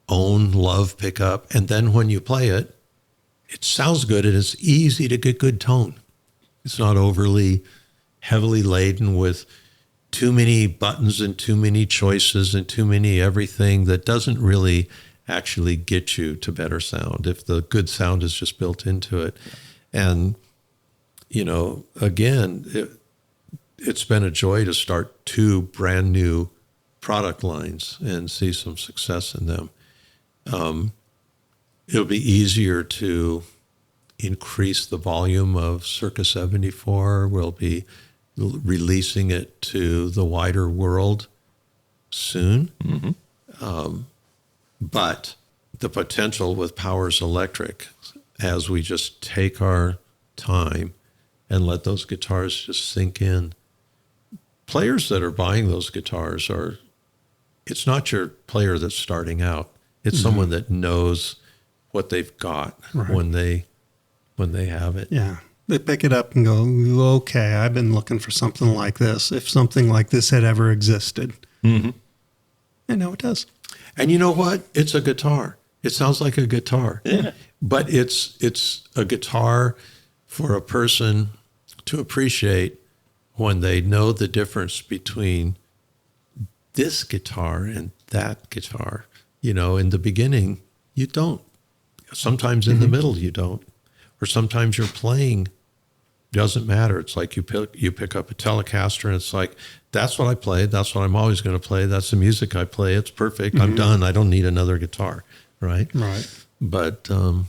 C: own, love, pick up. And then when you play it, it sounds good. It is easy to get good tone. It's not overly heavily laden with too many buttons and too many choices and too many everything that doesn't really actually get you to better sound if the good sound is just built into it. And, you know, again, it's been a joy to start 2 brand new product lines and see some success in them. It'll be easier to increase the volume of Circa 74. We'll be releasing it to the wider world soon. But the potential with Powers Electric, as we just take our time and let those guitars just sink in. Players that are buying those guitars it's not your player that's starting out. It's someone that knows what they've got when they have it.
B: Yeah. They pick it up and go, okay, I've been looking for something like this. If something like this had ever existed. And now it does.
C: And you know what? It's a guitar. It sounds like a guitar. Yeah. But it's a guitar for a person to appreciate when they know the difference between this guitar and that guitar. You know, in the beginning, you don't. Sometimes in the middle, you don't. Or sometimes you're playing, doesn't matter. It's like you pick up a Telecaster and it's like, that's what I play. That's what I'm always going to play. That's the music I play. It's perfect. I'm done. I don't need another guitar, right?
B: Right.
C: But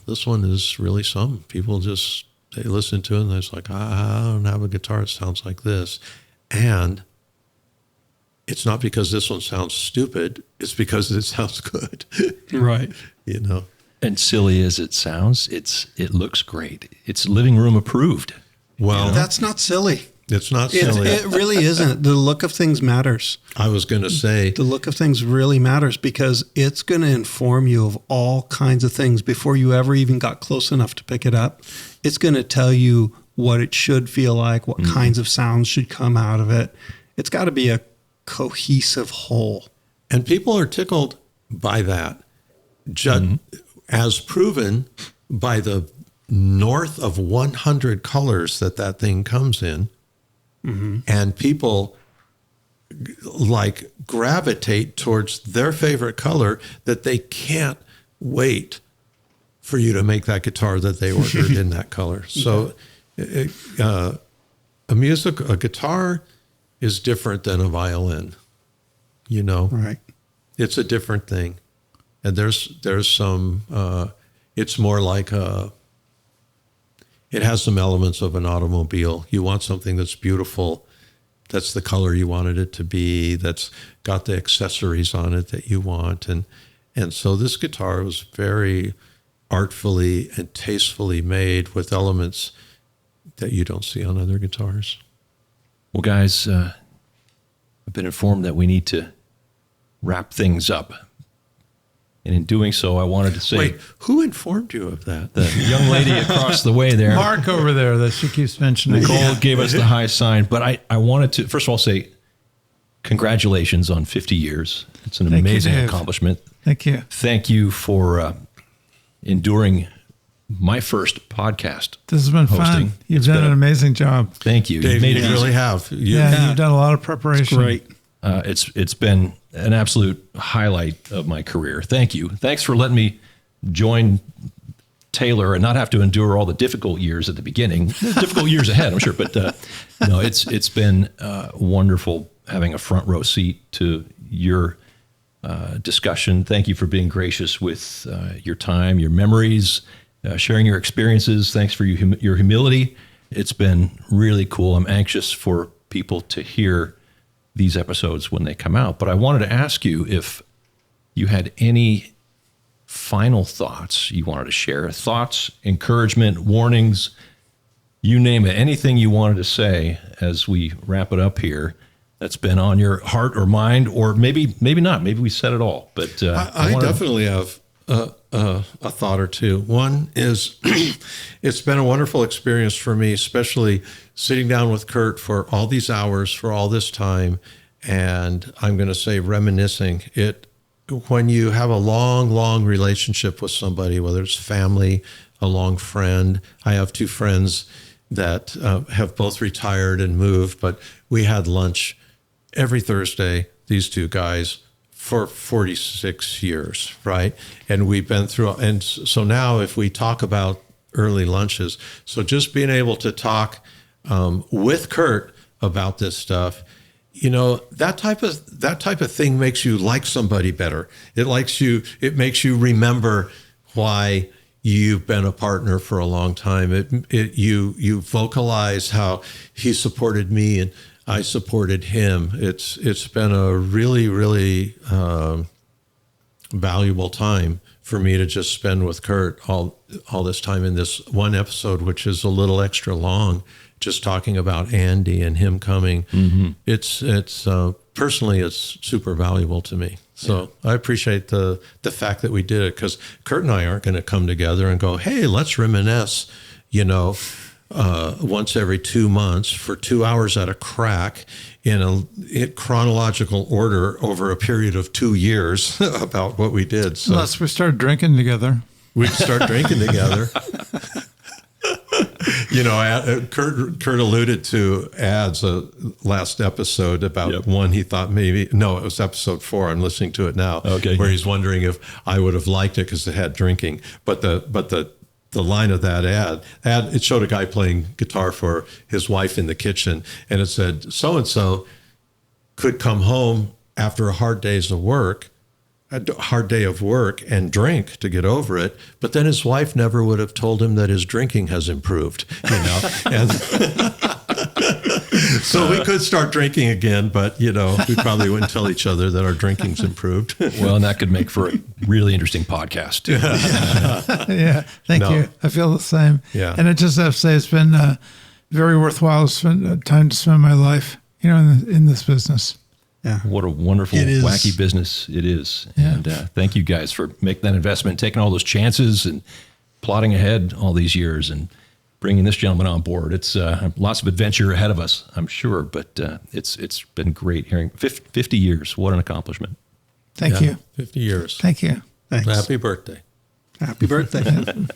C: this one is really some. People just They listen to it and they're like, I don't have a guitar that sounds like this. And it's not because this one sounds stupid. It's because it sounds good.
B: Right.
C: You know?
A: And silly as it sounds, it looks great. It's living room approved.
C: Well,
B: That's not silly.
C: it's not silly.
B: It really isn't. The look of things matters.
C: I was going to say,
B: The look of things really matters because it's going to inform you of all kinds of things before you ever even got close enough to pick it up. It's going to tell you what it should feel like, what kinds of sounds should come out of it. It's got to be a cohesive whole.
C: and people are tickled by that, as proven by the north of 100 colors that thing comes in. And people like gravitate towards their favorite color that they can't wait for you to make that guitar that they ordered in that color. So a guitar is different than a violin, you know?
B: Right.
C: It's a different thing. And there's some, it's more like it has some elements of an automobile. You want something that's beautiful, that's the color you wanted it to be, that's got the accessories on it that you want. And so this guitar was very artfully and tastefully made with elements that you don't see on other guitars.
A: Well, guys, I've been informed that we need to wrap things up. And in doing so, I wanted to say,
C: Wait, who informed you of that?
A: the young lady across the way there,
D: Mark over there that she keeps mentioning.
A: Nicole, gave us the high sign. But I wanted to, first of all, say congratulations on 50 years. It's an
D: Thank you,
A: amazing
D: Dave.
A: accomplishment.
D: Thank you.
A: Thank you for enduring my first podcast.
D: This has been
A: hosting.
D: fun. You've
A: It's
D: done
A: been
D: an amazing job.
A: Thank you.
C: Dave,
A: You made
C: you
A: it
C: really
A: easy.
C: have.
D: You've done a lot of preparation.
B: Great.
A: It's been an absolute highlight of my career. Thank you. Thanks for letting me join Taylor and not have to endure all the difficult years at the beginning. There's difficult years ahead, I'm sure. But no, it's been wonderful having a front row seat to your discussion. Thank you for being gracious with your time, your memories, sharing your experiences. Thanks for your humility. It's been really cool. I'm anxious for people to hear these episodes when they come out. But I wanted to ask you if you had any final thoughts you wanted to share. Thoughts, encouragement, warnings, you name it. Anything you wanted to say as we wrap it up here that's been on your heart or mind, or maybe not. Maybe we said it all. But
C: I definitely have a thought or two. One is it's been a wonderful experience for me, especially sitting down with Kurt for all these hours, for all this time, and I'm going to say reminiscing. When you have a long relationship with somebody, whether it's family, a long friend. I have two friends that have both retired and moved, but we had lunch every Thursday, these two guys, for 46 years, right? And we've been through, and so now if we talk about early lunches, so just being able to talk with Kurt about this stuff, you know, that type of thing makes you like somebody better. It makes you remember why you've been a partner for a long time. You vocalize how he supported me and I supported him. It's been a really valuable time for me to just spend with Kurt all this time in this one episode, which is a little extra long, just talking about Andy and him coming. Mm-hmm. It's personally, it's super valuable to me. So I appreciate the fact that we did it, because Kurt and I aren't going to come together and go, hey, let's reminisce, once every 2 months for 2 hours at a crack in chronological order over a period of 2 years about what we did. So
D: unless we start drinking together.
C: we'd start drinking together. Kurt alluded to ads last episode about one he thought it was episode 4. I'm listening to it now, where he's wondering if I would have liked it because it had drinking. But the line of that ad, it showed a guy playing guitar for his wife in the kitchen, and it said, so-and-so could come home after a hard day's of work a hard day of work and drink to get over it, but then his wife never would have told him that his drinking has improved, and so we could start drinking again, but we probably wouldn't tell each other that our drinking's improved.
A: Well, and that could make for a really interesting podcast.
D: Yeah, thank you. I feel the same.
C: Yeah.
D: And I just have to say it's been very worthwhile time to spend my life, in this business.
B: Yeah.
A: What a wonderful, wacky business it is.
D: Yeah.
A: And thank you guys for making that investment, taking all those chances and plodding ahead all these years and bringing this gentleman on board. It's lots of adventure ahead of us, I'm sure, but it's been great hearing 50 years. What an accomplishment.
D: Thank you.
C: 50 years.
D: Thank you.
B: Thanks.
C: Happy birthday.
B: Happy birthday.